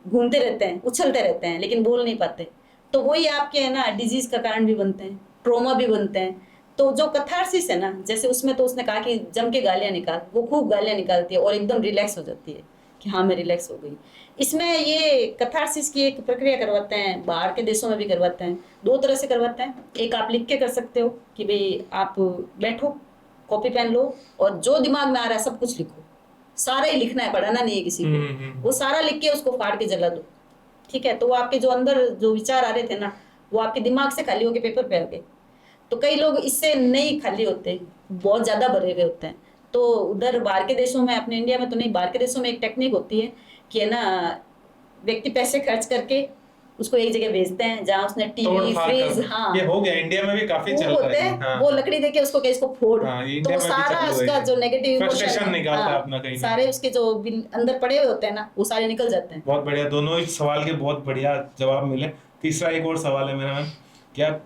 घूमते रहते हैं, उछलते रहते हैं, लेकिन बोल नहीं पाते। तो वही आपके है ना डिजीज का कारण भी बनते हैं, ट्रोमा भी बनते हैं। तो जो कथारसिस है ना, जैसे उसमें तो उसने कहा कि जम के गालियां निकाल, वो खूब गालियां निकालती है और एकदम रिलैक्स हो जाती है कि हाँ मैं रिलैक्स हो गई। इसमें ये कथारसिस की एक प्रक्रिया करवाते हैं, बाहर के देशों में भी करवाते हैं। 2 तरह से करवाते हैं। एक आप लिख के कर सकते हो कि भाई आप बैठो, कॉपी पेन लो और जो दिमाग में आ रहा है सब कुछ लिखो, सारा ही लिखना है, पढ़ाना नहीं है किसी को। वो सारा लिख के उसको फाड़ के जला दो, ठीक है। तो वो आपके जो अंदर जो विचार आ रहे थे ना, वो आपके दिमाग से खाली होके पेपर पे आ गए। तो कई लोग इससे नहीं खाली होते, बहुत ज्यादा भरे हुए होते हैं। तो उधर बाहर के देशों में, अपने इंडिया में तो नहीं, बाहर के देशों में एक टेक्निक होती है कि है ना व्यक्ति पैसे खर्च करके उसको एक जगह भेजते हैं जहाँ उसने
तोड़
टीवी
फाड़
फ्रिज,
कर,
हाँ,
ये हो गया इंडिया में भी काफी चल
वो
रहा
होते
है।
हैं,
हाँ
वो लकड़ी देके उसको कहे इसको फोड़।
हाँ, ये
तो
इंडिया
वो
में भी
सारा
चालू
उसका
है।
जो नेगेटिव इमोशन
फ्रस्ट्रेशन
है,
निकालता है
हाँ,
अपना कहीं ना
सारे
कहीं।
उसके जो अंदर पड़े हुए होते हैं ना, वो सारे निकल जाते हैं।
बहुत बढ़िया, दोनों ही सवाल के बहुत बढ़िया जवाब मिले। तीसरा एक और सवाल है मेरा मैम, क्या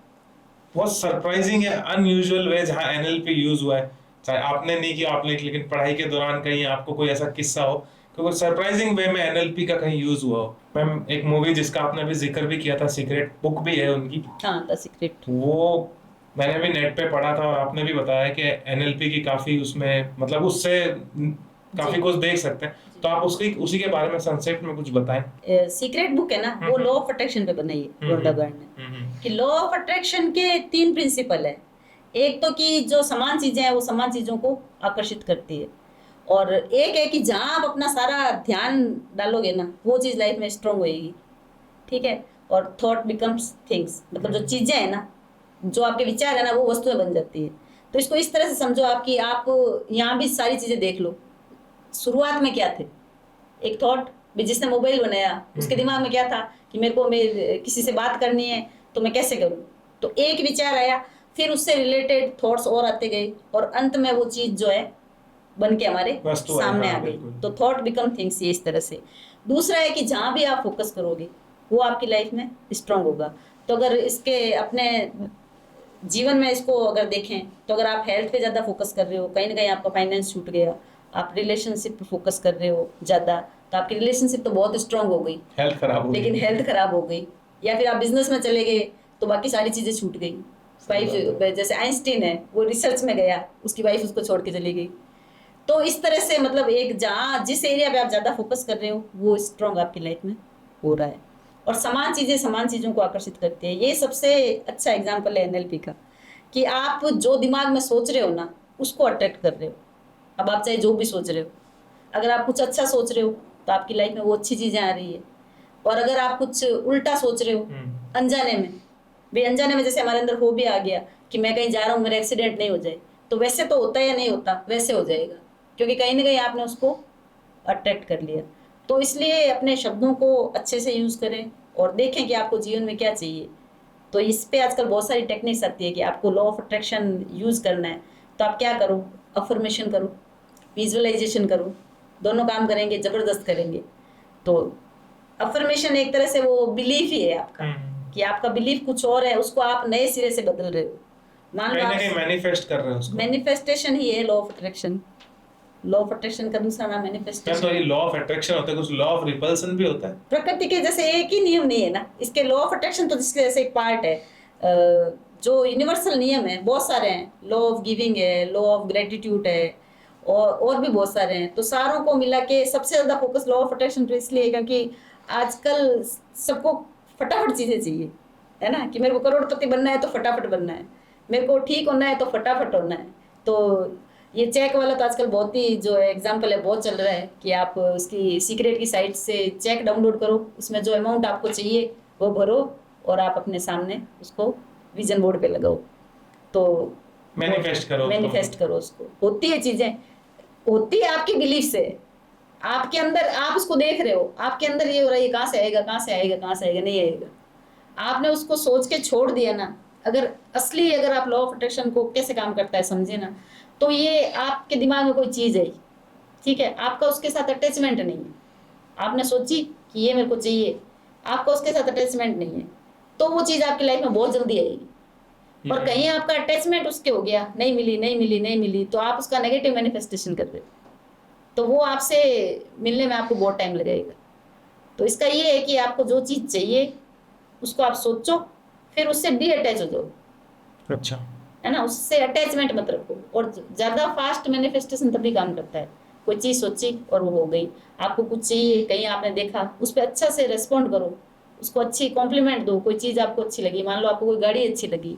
बहुत सरप्राइजिंग है अनयूजुअल वे जहाँ एनएलपी यूज हुआ है, चाहे आपने नहीं किया, आपने, लेकिन पढ़ाई के दौरान कहीं आपको कोई ऐसा किस्सा हो कि कोई सरप्राइजिंग वे में एनएलपी का कहीं यूज हुआ हो? मैम एक मूवी जिसका आपने भी जिक्र भी किया था, सीक्रेट, बुक भी है उनकी,
हाँ, द सीक्रेट।
वो मैंने भी नेट पे पढ़ा था और आपने भी बताया कि एनएलपी की काफी उसमें, मतलब उससे काफी कुछ देख सकते हैं। तो आप उसकी उसी के बारे में संक्षेप में कुछ बताएं।
सीक्रेट बुक है ना, वो लॉ ऑफ अट्रैक्शन पे बनाई है रोंडा बर्न ने, कि लॉ ऑफ अट्रैक्शन के 3 प्रिंसिपल है। एक तो कि जो समान चीजें हैं वो समान चीजों को आकर्षित करती है, और एक है कि जहाँ आप अपना सारा ध्यान डालोगे ना, वो चीज़ लाइफ में स्ट्रांग होएगी, ठीक है। और थॉट बिकम्स थिंग्स, मतलब जो चीज़ें हैं ना, जो आपके विचार है ना, वो वस्तुएं बन जाती है। तो इसको इस तरह से समझो आपकी, आप यहाँ भी सारी चीज़ें देख लो। शुरुआत में क्या थे, एक थॉट भी, जिसने मोबाइल बनाया उसके दिमाग में क्या था कि मेरे को किसी से बात करनी है तो मैं कैसे करूं, तो एक विचार आया, फिर उससे रिलेटेड थॉट्स और आते गए, और अंत में वो चीज जो है बन के हमारे
वस्तु है,
सामने
हाँ,
आ गई।
बिल्कुल।
तो थॉट बिकम थिंग्स, ये इस तरह से। दूसरा है कि जहां भी आप फोकस करोगे वो आपकी लाइफ में स्ट्रांग होगा। तो अगर इसके अपने जीवन में इसको अगर देखें, तो अगर आप हेल्थ पे ज़्यादा फोकस कर रहे हो, कहीं ना कहीं आपका फाइनेंस छूट गया, आप रिलेशनशिप पे फोकस कर रहे हो ज़्यादा, तो आपकी रिलेशनशिप तो बहुत स्ट्रांग हो गई,
हेल्थ खराब हो
लेकिन
गई।
हेल्थ खराब हो गई। या फिर आप बिजनेस में चले गए तो बाकी सारी चीज़ें छूट गई।
सही बात है।
वाइफ, जैसे आइंस्टीन है, वो रिसर्च में गया, उसकी वाइफ उसको छोड़ के चली गई। तो इस तरह से मतलब एक जहाँ जिस एरिया पे आप ज़्यादा फोकस कर रहे हो वो स्ट्रांग आपकी लाइफ में हो रहा है। और समान चीज़ें समान चीज़ों को आकर्षित करती है। ये सबसे अच्छा एग्जाम्पल है एनएलपी का, कि आप जो दिमाग में सोच रहे हो ना, उसको अट्रैक्ट कर रहे हो। अब आप चाहे जो भी सोच रहे हो, अगर आप कुछ अच्छा सोच रहे हो तो आपकी लाइफ में वो अच्छी चीज़ें आ रही है। और अगर आप कुछ उल्टा सोच रहे हो अनजाने में, भाई अनजाने में जैसे हमारे अंदर हो भी आ गया कि मैं कहीं जा रहा हूँ, मेरा एक्सीडेंट नहीं हो जाए, तो वैसे तो होता या नहीं होता, वैसे हो जाएगा, क्योंकि कहीं ना कहीं आपने उसको अट्रैक्ट कर लिया। तो इसलिए अपने शब्दों को अच्छे से यूज़ करें और देखें कि आपको जीवन में क्या चाहिए। तो इस पे आजकल बहुत सारी टेक्निक्स आती है कि आपको लॉ ऑफ अट्रैक्शन यूज़ करना है, तो आप क्या करो, अफर्मेशन करो, विजुअलाइजेशन करो, दोनों काम करेंगे, ज़बरदस्त करेंगे। तो अफर्मेशन एक तरह से वो बिलीफ ही है आपका, कि आपका बिलीफ कुछ और है, उसको आप नए सिरे से बदल रहे हो। मान लो
कहीं ना
आप,
कहीं मैनिफेस्ट कर रहे हो उसको।
मैनिफेस्टेशन ही है law of attraction. Law of attraction का दूसरा नाम
मैम,
मैनिफेस्टेशन।
तो ये लॉ ऑफ अट्रैक्शन होता है, कुछ लॉ ऑफ रिपल्सन भी होता है?
प्रकृति के जैसे एक ही नियम नहीं है ना, इसके लॉ ऑफ अट्रैक्शन तो जिसके जैसे एक पार्ट है। जो यूनिवर्सल नियम है बहुत सारे हैं, लॉ ऑफ गिविंग है, लॉ ऑफ ग्रेटिट्यूड है, और भी बहुत सारे हैं। तो सारों को मिला के सबसे ज़्यादा फोकस लॉ ऑफ अट्रैक्शन पर इसलिए है क्योंकि आजकल सबको फटाफट चीज़ें चाहिए, है ना, कि मेरे को करोड़पति बनना है तो फटाफट बनना है, मेरे को ठीक होना है तो फटाफट होना है। तो ये चेक वाला तो आजकल बहुत ही जो है एग्जाम्पल है, बहुत चल रहा है कि आप उसकी सीक्रेट की साइट से चेक डाउनलोड करो, उसमें जो अमाउंट आपको चाहिए वो भरो, और आप अपने सामने उसको विजन बोर्ड पे लगाओ। तो
मैनिफेस्ट करो उसको।
मैनिफेस्ट करो उसको। होती है चीज़ें, होती है आपकी बिलीफ से, आपके अंदर आप उसको देख रहे हो, आपके अंदर ये हो रहा है, ये कहाँ से आएगा, कहाँ से आएगा, कहाँ से आएगा, नहीं आएगा। आपने उसको सोच के छोड़ दिया ना, अगर असली, अगर आप लॉ ऑफ अट्रैक्शन को कैसे काम करता है समझे ना, तो ये आपके दिमाग में कोई चीज़ है, ठीक है, आपका उसके साथ अटैचमेंट नहीं है, आपने सोची कि ये मेरे को चाहिए, आपका उसके साथ अटैचमेंट नहीं है, तो वो चीज़ आपकी लाइफ में बहुत जल्दी आएगी। और कहीं आपका अटैचमेंट उसके हो गया, नहीं मिली, नहीं मिली, नहीं मिली, तो आप उसका नेगेटिव मैनिफेस्टेशन कर रहे हो, तो वो आपसे मिलने में आपको बहुत टाइम लगेगा। तो इसका ये है कि आपको जो चीज़ चाहिए उसको आप सोचो, फिर उससे डी अटैच हो जाओ।
अच्छा।
है ना, उससे अटैचमेंट मत रखो। और ज़्यादा फास्ट मैनिफेस्टेशन तभी काम करता है, कोई चीज़ सोची और वो हो गई। आपको कुछ चाहिए, कहीं आपने देखा, उस पर अच्छा से रेस्पॉन्ड करो, उसको अच्छी कॉम्प्लीमेंट दो। कोई चीज़ आपको अच्छी लगी, मान लो आपको कोई गाड़ी अच्छी लगी,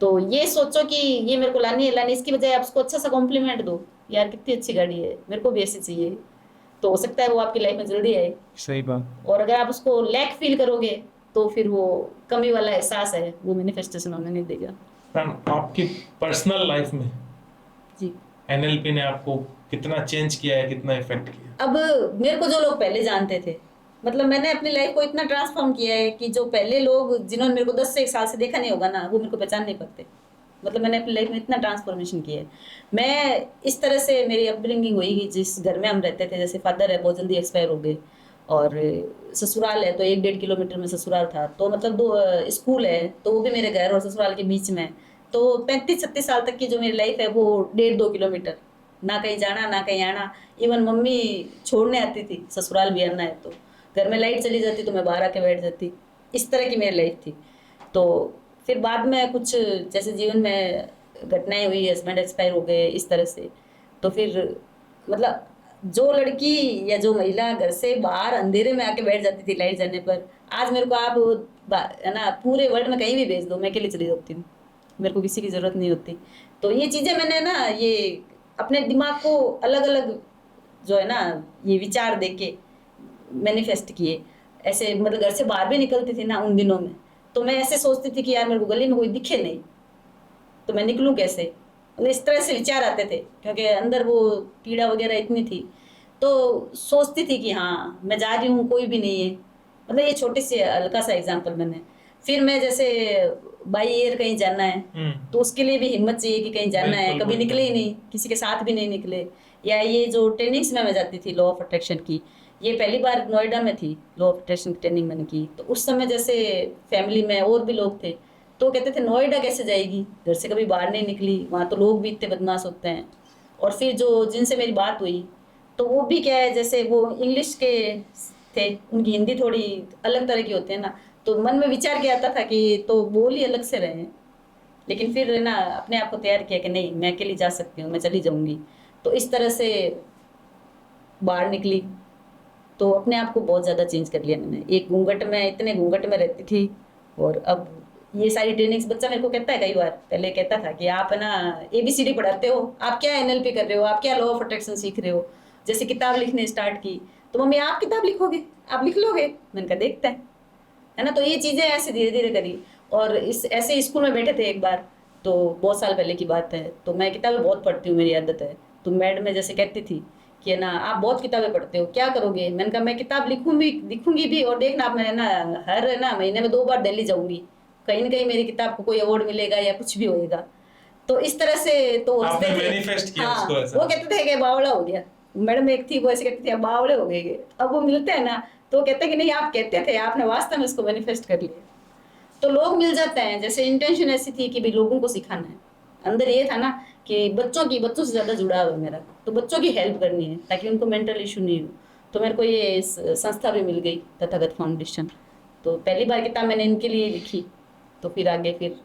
तो ये सोचो कि ये मेरे को लानी है, लानी, इसकी बजाय आप उसको अच्छा सा कॉम्प्लीमेंट दो, यार कितनी अच्छी गाड़ी है, मेरे को भी ऐसी चाहिए। तो हो सकता है वो आपकी लाइफ में जल्दी आए।
सही बात।
और अगर आप उसको लैक फील करोगे तो फिर वो कमी वाला एहसास है, वो मैनिफेस्टेशन होने नहीं देगा।
मैम, आपकी पर्सनल लाइफ में
जी।
एनएलपी ने आपको कितना चेंज किया है, कितना इफेक्ट किया?
अब मेरे को जो लोग पहले जानते थे, मतलब मैंने अपनी लाइफ को इतना ट्रांसफॉर्म किया है कि जो पहले लोग जिन्होंने मेरे को 10 से 1 साल से देखा नहीं होगा ना, वो मेरे को पहचान नहीं पाते। मतलब मैंने अपनी लाइफ में इतना ट्रांसफॉर्मेशन किया है। मैं इस तरह से, मेरी अपब्रिंगिंग हुई कि जिस घर में हम रहते थे, जैसे फादर है बहुत जल्दी एक्सपायर हो गए, और ससुराल है तो 1-1.5 किलोमीटर में ससुराल था, तो मतलब स्कूल है तो वो भी मेरे घर और ससुराल के बीच में। तो 35-36 साल तक की जो मेरी लाइफ है वो 1.5-2 किलोमीटर, ना कहीं जाना ना कहीं आना। इवन मम्मी छोड़ने आती थी, ससुराल भी आना है तो घर में लाइट चली जाती तो मैं बाहर आके बैठ जाती, इस तरह की मेरी लाइफ थी। तो फिर बाद में कुछ जैसे जीवन में घटनाएं हुई, हस्बैंड एक्सपायर हो गए, इस तरह से, तो फिर मतलब जो लड़की या जो महिला घर से बाहर अंधेरे में आके बैठ जाती थी लाइट जाने पर, आज मेरे को आप है ना पूरे वर्ल्ड में कहीं भी भेज दो, मैं अकेले चली जाती हूँ, मेरे को किसी की ज़रूरत नहीं होती। तो ये चीज़ें मैंने ना, ये अपने दिमाग को अलग अलग जो है ना ये विचार दे के मैनिफेस्ट किए। ऐसे मतलब घर से बाहर भी निकलती थी ना उन दिनों में, तो मैं ऐसे सोचती थी कि यार मेरे को गली में कोई दिखे नहीं तो मैं निकलूं कैसे, मतलब इस तरह से विचार आते थे क्योंकि अंदर वो पीड़ा वगैरह इतनी थी। तो सोचती थी कि हाँ मैं जा रही हूँ कोई भी नहीं है, मतलब ये छोटी सी हल्का सा एग्जांपल मैंने। फिर मैं जैसे बाई एयर कहीं जाना है तो उसके लिए भी हिम्मत चाहिए कि कहीं जाना है,
बिल्कुल
कभी निकले ही
बिल्कुल।
नहीं, किसी के साथ भी नहीं निकले। या ये जो ट्रेनिंग्स में मैं जाती थी लॉ ऑफ अट्रैक्शन की, ये पहली बार नोएडा में थी लॉ ऑफ अट्रैक्शन की ट्रेनिंग मैंने की। तो उस समय जैसे फैमिली में और भी लोग थे तो कहते थे नोएडा कैसे जाएगी, घर से कभी बाहर नहीं निकली, वहाँ तो लोग भी इतने बदमाश होते हैं। और फिर जो जिनसे मेरी बात हुई तो वो भी क्या है, जैसे वो इंग्लिश के थे, उनकी हिंदी थोड़ी अलग तरह की होती है ना, तो मन में विचार किया आता था कि तो बोल ही अलग से रहे हैं। लेकिन फिर है ना अपने आप को तैयार किया कि नहीं मैं अकेली जा सकती हूँ, मैं चली जाऊंगी। तो इस तरह से बाहर निकली तो अपने आप को बहुत ज़्यादा चेंज कर लिया मैंने। एक घूंघट में, इतने घूंघट में रहती थी और अब ये सारी ट्रेनिंग्स, बच्चा मेरे को कहता है कई बार, पहले कहता था कि आप है ना ABCD पढ़ाते हो, आप क्या NLP कर रहे हो, आप क्या लॉ ऑफ अट्रैक्शन सीख रहे हो। जैसे किताब लिखने स्टार्ट की तो मम्मी आप किताब लिखोगे, आप लिख लोगे, मैंने कहा देखते हैं, है ना। तो ये चीज़ें ऐसे धीरे धीरे करी। और इस ऐसे स्कूल में बैठे थे एक बार, तो बहुत साल पहले की बात है, तो मैं किताबें बहुत पढ़ती हूँ, मेरी आदत है। तो मैडम में जैसे कहती थी कि ना आप बहुत किताबें पढ़ते हो, क्या करोगे। मैंने कहा मैं किताब लिखूंगी भी, और देखना आप, मैं ना हर है ना महीने में 2 बार दिल्ली जाऊंगी, कहीं ना कहीं मेरी किताब को कोई अवार्ड मिलेगा या कुछ भी होएगा। तो इस तरह से तो
आपने
हंसते थे।
मैनिफेस्ट किया
हाँ,
उसको ऐसा।
वो कहते थे कि बावड़ा हो गया। मैडम एक थी वो ऐसे कहती थी आप बावड़े हो गए। अब वो मिलते हैं ना तो वो कहते हैं कि नहीं आप कहते थे, आपने वास्तव में इसको मैनिफेस्ट कर लिया। तो लोग मिल जाते हैं, जैसे इंटेंशन ऐसी थी कि भाई लोगों को सिखाना है। अंदर ये था ना कि बच्चों से ज़्यादा जुड़ाव है मेरा, तो बच्चों की हेल्प करनी है ताकि उनको मेंटल इशू नहीं हो। तो मेरे को ये संस्था भी मिल गई, तथागत फाउंडेशन। तो पहली बार किताब मैंने इनके लिए लिखी, तो फिर आगे फिर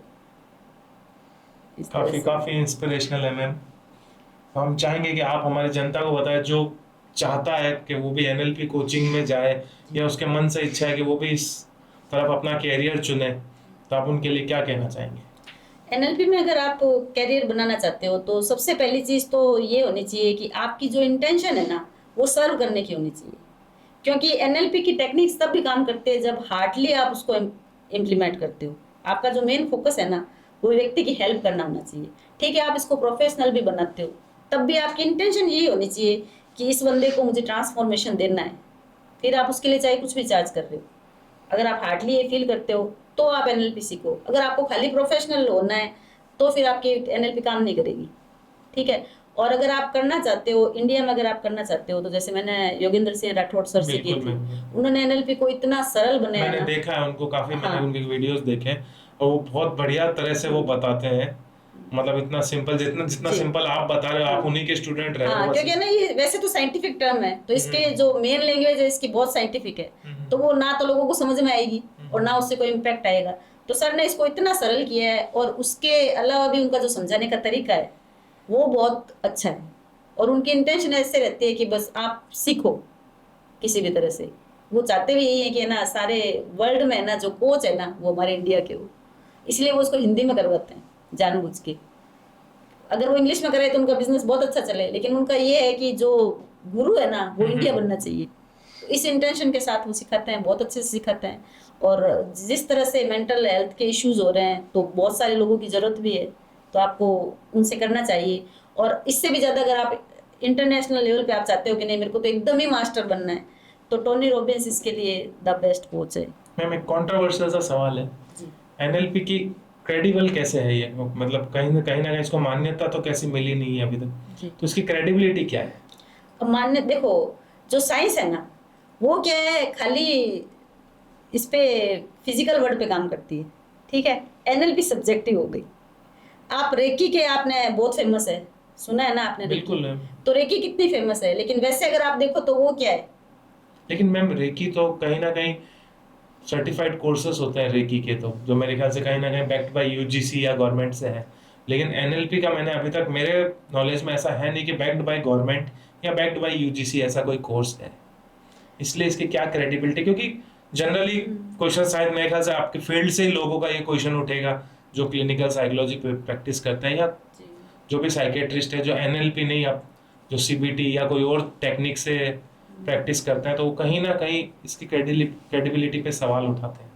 इस तरह
काफी
से।
काफी इंस्पिरेशनल है मैम। हम चाहेंगे कि आप हमारी जनता को बताएं जो चाहता है कि वो भी NLP कोचिंग में जाए, या उसके मन से इच्छा है कि वो भी इस तरफ अपना कैरियर चुने, तो आप उनके लिए क्या कहना चाहेंगे?
NLP में अगर आप कैरियर बनाना चाहते हो तो सबसे पहली चीज़ तो ये होनी चाहिए कि आपकी जो इंटेंशन है ना वो सर्व करने की होनी चाहिए। क्योंकि NLP की टेक्निक्स तब भी काम करते हैं जब हार्डली आप उसको इम्प्लीमेंट करते हो। आपका जो मेन फोकस है ना वो व्यक्ति की हेल्प करना होना चाहिए। ठीक है, आप इसको प्रोफेशनल भी बनाते हो तब भी आपकी इंटेंशन यही होनी चाहिए कि इस बंदे को मुझे ट्रांसफॉर्मेशन देना है। फिर आप उसके लिए चाहे कुछ भी चार्ज कर रहे हो। अगर आप हार्डली ये फील करते हो तो आप NLP सीखो। अगर आपको खाली प्रोफेशनल होना है तो फिर आपकी NLP काम नहीं करेगी। ठीक है। और अगर आप करना चाहते हो इंडिया में, अगर आप करना चाहते हो तो जैसे मैंने योगेंद्र सिंह राठौड़ सर से की
बिल्कुल
थी,
मैम।
उन्होंने NLP को इतना सरल बनाया
मैंने
ना।
देखा है उनको काफी, मैंने
हाँ
उनके वीडियोस देखे हैं, और वो बहुत बढ़िया तरह से वो बताते हैं। मतलब इतना सिंपल, जितना जितना
जी।
सिंपल आप बता रहे हो, आप
हाँ
उन्हीं के स्टूडेंट रहे हो
हाँ,
बस।
क्योंकि ना ये वैसे तो साइंटिफिक टर्म है, तो इसके
हम्म,
जो मेन लैंग्वेज है इसकी बहुत साइंटिफिक है, तो वो ना तो लोगों को समझ में आएगी और ना उससे कोई इम्पैक्ट आएगा। तो सर ने इसको इतना सरल किया है, और उसके अलावा भी उनका जो समझाने का तरीका है वो बहुत अच्छा है। और उनकी इंटेंशन ऐसे रहती है कि बस आप सीखो किसी भी तरह से। वो चाहते भी यही है कि ना सारे वर्ल्ड में ना जो कोच है ना वो हमारे इंडिया के हो, इसलिए वो उसको हिंदी में करवाते हैं जानबूझ के। अगर वो इंग्लिश में करे तो उनका बिजनेस बहुत अच्छा चले, लेकिन उनका ये है कि जो गुरु है ना वो इंडिया बनना चाहिए। तो इस इंटेंशन के साथ वो सिखाते हैं, बहुत अच्छे से सिखाते हैं। और जिस तरह से मेंटल हेल्थ के इश्यूज हो रहे हैं तो बहुत सारे लोगों की ज़रूरत भी है, तो आपको उनसे करना चाहिए। और इससे भी ज़्यादा अगर आप इंटरनेशनल लेवल पे आप चाहते हो कि नहीं मेरे को तो एकदम ही मास्टर बनना है, तो टोनी रॉबिन्स इसके लिए द बेस्ट कोच है।
मैम एक कंट्रोवर्शियल सा सवाल है,
जी
NLP की क्रेडिबल कैसे है ये? मतलब कहीं ना कहीं इसको मान्यता तो कैसी मिली नहीं है अभी तक,
जी।
तो इसकी क्रेडिबिलिटी क्या है?
अब मान्य देखो, जो साइंस है ना वो क्या है, खाली इस पे फिजिकल वर्ड पे काम करती है। ठीक है। NLP सब्जेक्टिव हो गई। आप रेकी के, आपने बहुत फेमस है, सुना है ना आपने रेकी।
बिल्कुल है।
तो रेकी कितनी फेमस है, लेकिन वैसे अगर आप देखो तो वो क्या है।
लेकिन मैम रेकी तो कहीं ना कहीं सर्टिफाइड कोर्सेज होते हैं रेकी के, तो जो मेरे ख्याल से कहीं ना कहीं बैक्ड बाय UGC या गवर्नमेंट से है। लेकिन NLP का मैंने अभी तक, मेरे नॉलेज में ऐसा है नहीं कि बैक्ड बाय गवर्नमेंट या बैक्ड बाय UGC ऐसा कोई कोर्स है। इसलिए इसकी क्या क्रेडिबिलिटी, क्योंकि जनरली क्वेश्चन शायद मेरे ख्याल से आपके फील्ड से ही लोगों का ये क्वेश्चन उठेगा जो क्लिनिकल साइकोलॉजी पे प्रैक्टिस करते हैं, या
जी।
जो भी साइकेट्रिस्ट है जो NLP नहीं, आप जो सीबीटी या कोई और टेक्निक से प्रैक्टिस करते हैं, तो वो कहीं ना कहीं इसकी क्रेडिबिलिटी पे सवाल उठाते हैं।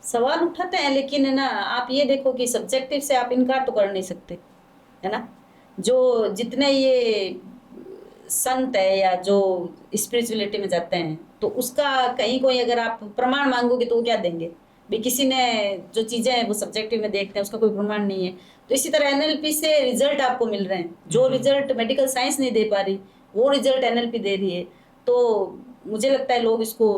सवाल उठाते हैं, लेकिन है ना, आप ये देखो कि सब्जेक्टिव से आप इनकार तो कर नहीं सकते, है ना। जो जितने ये संत है या जो स्पिरिचुअलिटी में जाते हैं, तो उसका कहीं कोई अगर आप प्रमाण मांगोगे तो वो क्या देंगे भी? किसी ने जो चीजें हैं वो सब्जेक्टिव में देखते हैं, उसका कोई प्रमाण नहीं है। तो इसी तरह एनएलपी से रिजल्ट आपको मिल रहे हैं, जो रिजल्ट मेडिकल साइंस नहीं दे पा रही वो रिजल्ट एनएलपी दे रही है। तो मुझे लगता है लोग इसको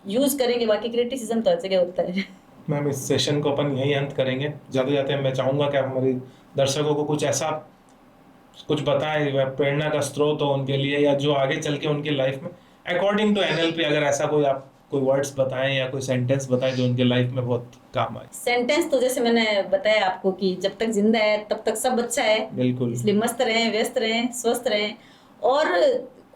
यूज करेंगे, बाकी क्रिटिसिज्म तो हर जगह होता है।
मैम, इस सेशन को अपन यही अंत करेंगे। जाते जाते मैं चाहूंगा कि हमारे दर्शकों को कुछ ऐसा कुछ बताएं, वह प्रेरणा का स्रोत हो उनके लिए, या जो आगे चल के उनकी लाइफ में अकॉर्डिंग टू एनएलपी, अगर ऐसा कोई आप कोई वर्ड्स बताएं या कोई सेंटेंस बताएं जो उनके लाइफ में बहुत काम आए।
सेंटेंस तो जैसे मैंने बताया आपको कि जब तक जिंदा है तब तक सब अच्छा है,
बिल्कुल।
इसलिए मस्त रहें, व्यस्त रहें, स्वस्थ रहें। और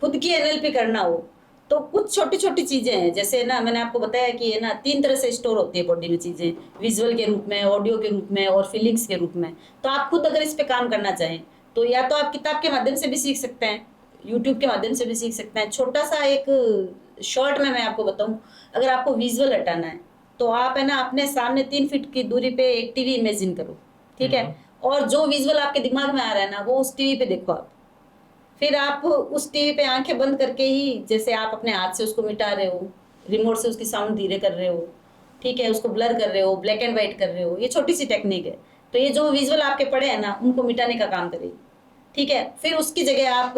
खुद की एनएलपी करना हो तो कुछ छोटी छोटी चीजें हैं, जैसे ना मैंने आपको बताया कि है ना 3 तरह से स्टोर होती है बॉडी में चीजें, विजुअल के रूप में, ऑडियो के रूप में और फीलिंग्स के रूप में। तो आप खुद अगर इस पे काम करना चाहें तो या तो आप किताब के माध्यम से भी सीख सकते हैं, यूट्यूब के माध्यम से भी सीख सकते हैं। छोटा सा एक शॉर्ट में मैं आपको बताऊं, अगर आपको विजुअल हटाना है तो आप है ना अपने सामने 3 फीट की दूरी पे एक टीवी इमेजिन करो, ठीक है। और जो विजुअल आपके दिमाग में आ रहा है ना वो उस टीवी पे देखो आप। फिर आप उस टीवी पे आंखें बंद करके ही, जैसे आप अपने हाथ से उसको मिटा रहे हो, रिमोट से उसकी साउंड धीरे कर रहे हो, ठीक है, उसको ब्लर कर रहे हो, ब्लैक एंड व्हाइट कर रहे हो, ये छोटी सी टेक्निक है। तो ये जो विजुअल आपके पड़े हैं ना उनको मिटाने का काम करेगी, ठीक है। फिर उसकी जगह आप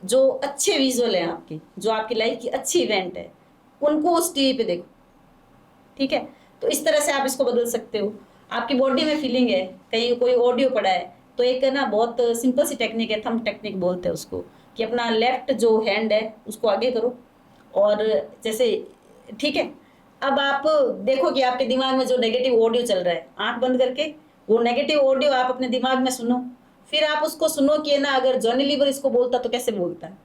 जो अच्छे विजुअल हैं आपके, जो आपकी लाइफ की अच्छी इवेंट है, उनको उस टीवी पे देखो, ठीक है। तो इस तरह से आप इसको बदल सकते हो। आपकी बॉडी में फीलिंग है, कहीं कोई ऑडियो पड़ा है, तो एक है ना बहुत सिंपल सी टेक्निक है, थंब टेक्निक बोलते हैं उसको, कि अपना लेफ्ट जो हैंड है उसको आगे करो और जैसे, ठीक है। अब आप देखो कि आपके दिमाग में जो नेगेटिव ऑडियो चल रहा है, आंख बंद करके वो नेगेटिव ऑडियो आप अपने दिमाग में सुनो। फिर आप उसको सुनो कि ना अगर जॉनी लीवर इसको बोलता तो कैसे बोलता है,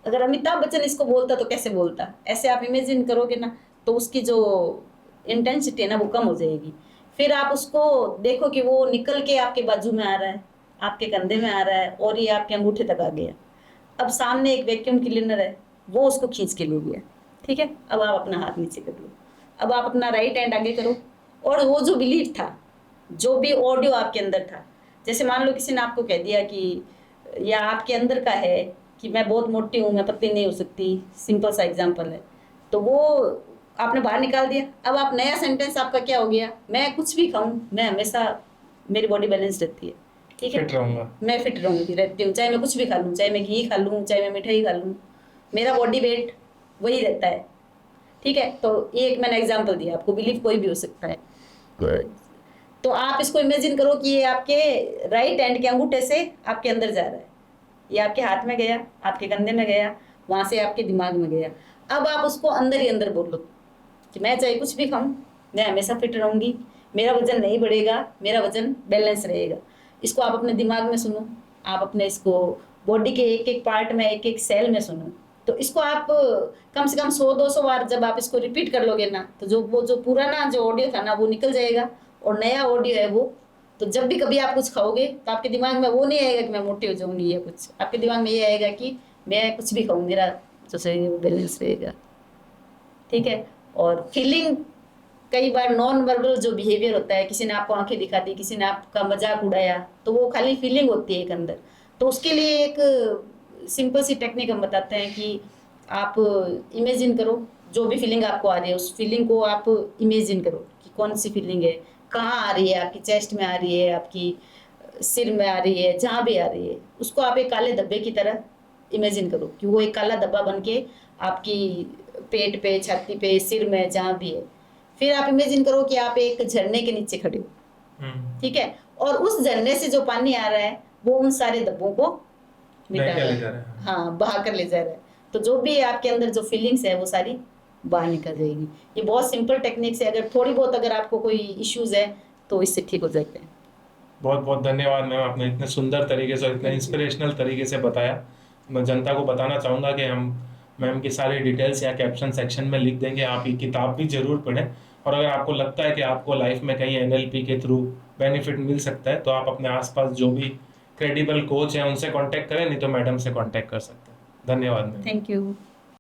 अगर अमिताभ बच्चन इसको बोलता तो कैसे बोलता। ऐसे आप इमेजिन करोगे ना तो उसकी जो इंटेंसिटी है ना वो कम हो जाएगी। फिर आप उसको देखो कि वो निकल के आपके बाजू में आ रहा है, आपके कंधे में आ रहा है और ये आपके अंगूठे तक आ गया। अब सामने एक वैक्यूम क्लीनर है, वो उसको खींच के ले गया, ठीक है। अब आप अपना हाथ नीचे कर लो, अब आप अपना राइट हैंड आगे करो और वो जो बिलीफ था, जो भी ऑडियो आपके अंदर था, जैसे मान लो किसी ने आपको कह दिया कि, या आपके अंदर का है कि मैं बहुत मोटी हूँ, मैं पतली नहीं हो सकती, सिंपल सा एग्जांपल है, तो वो आपने बाहर निकाल दिया। अब आप नया सेंटेंस आपका क्या हो गया, मैं कुछ भी खाऊं मैं हमेशा, मेरी बॉडी बैलेंस रहती है, ठीक है,
फिट रहूंगा,
मैं फिट रहूंगी, रहती हूँ, चाहे मैं कुछ भी खा लूँ, चाहे मैं घी खा लूँ, चाहे मैं मिठाई खा लूँ, मेरा बॉडी वेट वही रहता है, ठीक है। तो ये एक मैंने एग्जाम्पल दिया आपको, बिलीफ कोई भी हो सकता है। तो आप इसको इमेजिन करो कि ये आपके राइट हैंड के अंगूठे से आपके अंदर जा रहा है, ये आपके हाथ में गया, आपके कंधे में गया, वहां से आपके दिमाग में गया। अब आप उसको अंदर ही अंदर बोलो कि मैं चाहे कुछ भी खाऊं मैं हमेशा फिट रहूंगी, मेरा वजन नहीं बढ़ेगा, मेरा वजन बैलेंस रहेगा। इसको आप अपने दिमाग में सुनो, आप अपने इसको बॉडी के एक एक पार्ट में, एक एक सेल में सुनो। तो इसको आप कम से कम 100-200 बार जब आप इसको रिपीट कर लोगे ना, तो जो वो जो पुराना जो ऑडियो था ना वो निकल जाएगा और नया ऑडियो है वो, तो जब भी कभी आप कुछ खाओगे तो आपके दिमाग में वो नहीं आएगा कि मैं मोटी हो जाऊंगी या कुछ, आपके दिमाग में ये आएगा कि मैं कुछ भी खाऊं, मेरा जो शरीर है वो बैलेंस रहेगा, ठीक है। और फीलिंग, कई बार नॉन वर्बल जो बिहेवियर होता है, किसी ने आपको आंखें दिखा दी, किसी ने आपका मजाक उड़ाया, तो वो खाली फीलिंग होती है एक अंदर। तो उसके लिए एक सिंपल सी टेक्निक हम बताते हैं कि आप इमेजिन करो जो भी फीलिंग आपको आ रही है, उस फीलिंग को आप इमेजिन करो कि कौन सी फीलिंग है, कहाँ आ रही है, आपकी चेस्ट में आ रही है, आपकी सिर में आ रही है, जहाँ भी आ रही है, उसको आप एक काले धब्बे की तरह इमेजिन करो कि वो एक काला धब्बा बन के आपकी पेट पे, छाती पे, सिर में, जहाँ भी है। फिर आप इमेजिन करो कि आप एक झरने के नीचे खड़े हो, ठीक है, और उस झरने से जो पानी आ रहा है वो उन सारे धब्बों को मिटा रहा है, हाँ, बहा कर ले जा रहा है। तो जो भी आपके अंदर जो फीलिंग्स है वो सारी बाहर निकल जाएगी। ये बहुत सिंपल टेक्निक से, अगर थोड़ी बहुत अगर आपको कोई इश्यूज है तो इससे ठीक हो जाते हैं।
बहुत बहुत धन्यवाद मैम, आपने इतने सुंदर तरीके से, इतने इंस्पिरेशनल तरीके से बताया। मैं जनता को बताना चाहूँगा कि हम मैम की सारी डिटेल्स यहाँ कैप्शन सेक्शन में लिख देंगे, आप ये किताब भी जरूर पढ़ें। और अगर आपको लगता है कि आपको लाइफ में कहीं एनएलपी के थ्रू बेनिफिट मिल सकता है, तो आप अपने आसपास जो भी क्रेडिबल कोच हैं उनसे कांटेक्ट करें, नहीं तो मैडम से कांटेक्ट कर सकते हैं। धन्यवाद मैम।
Thank you.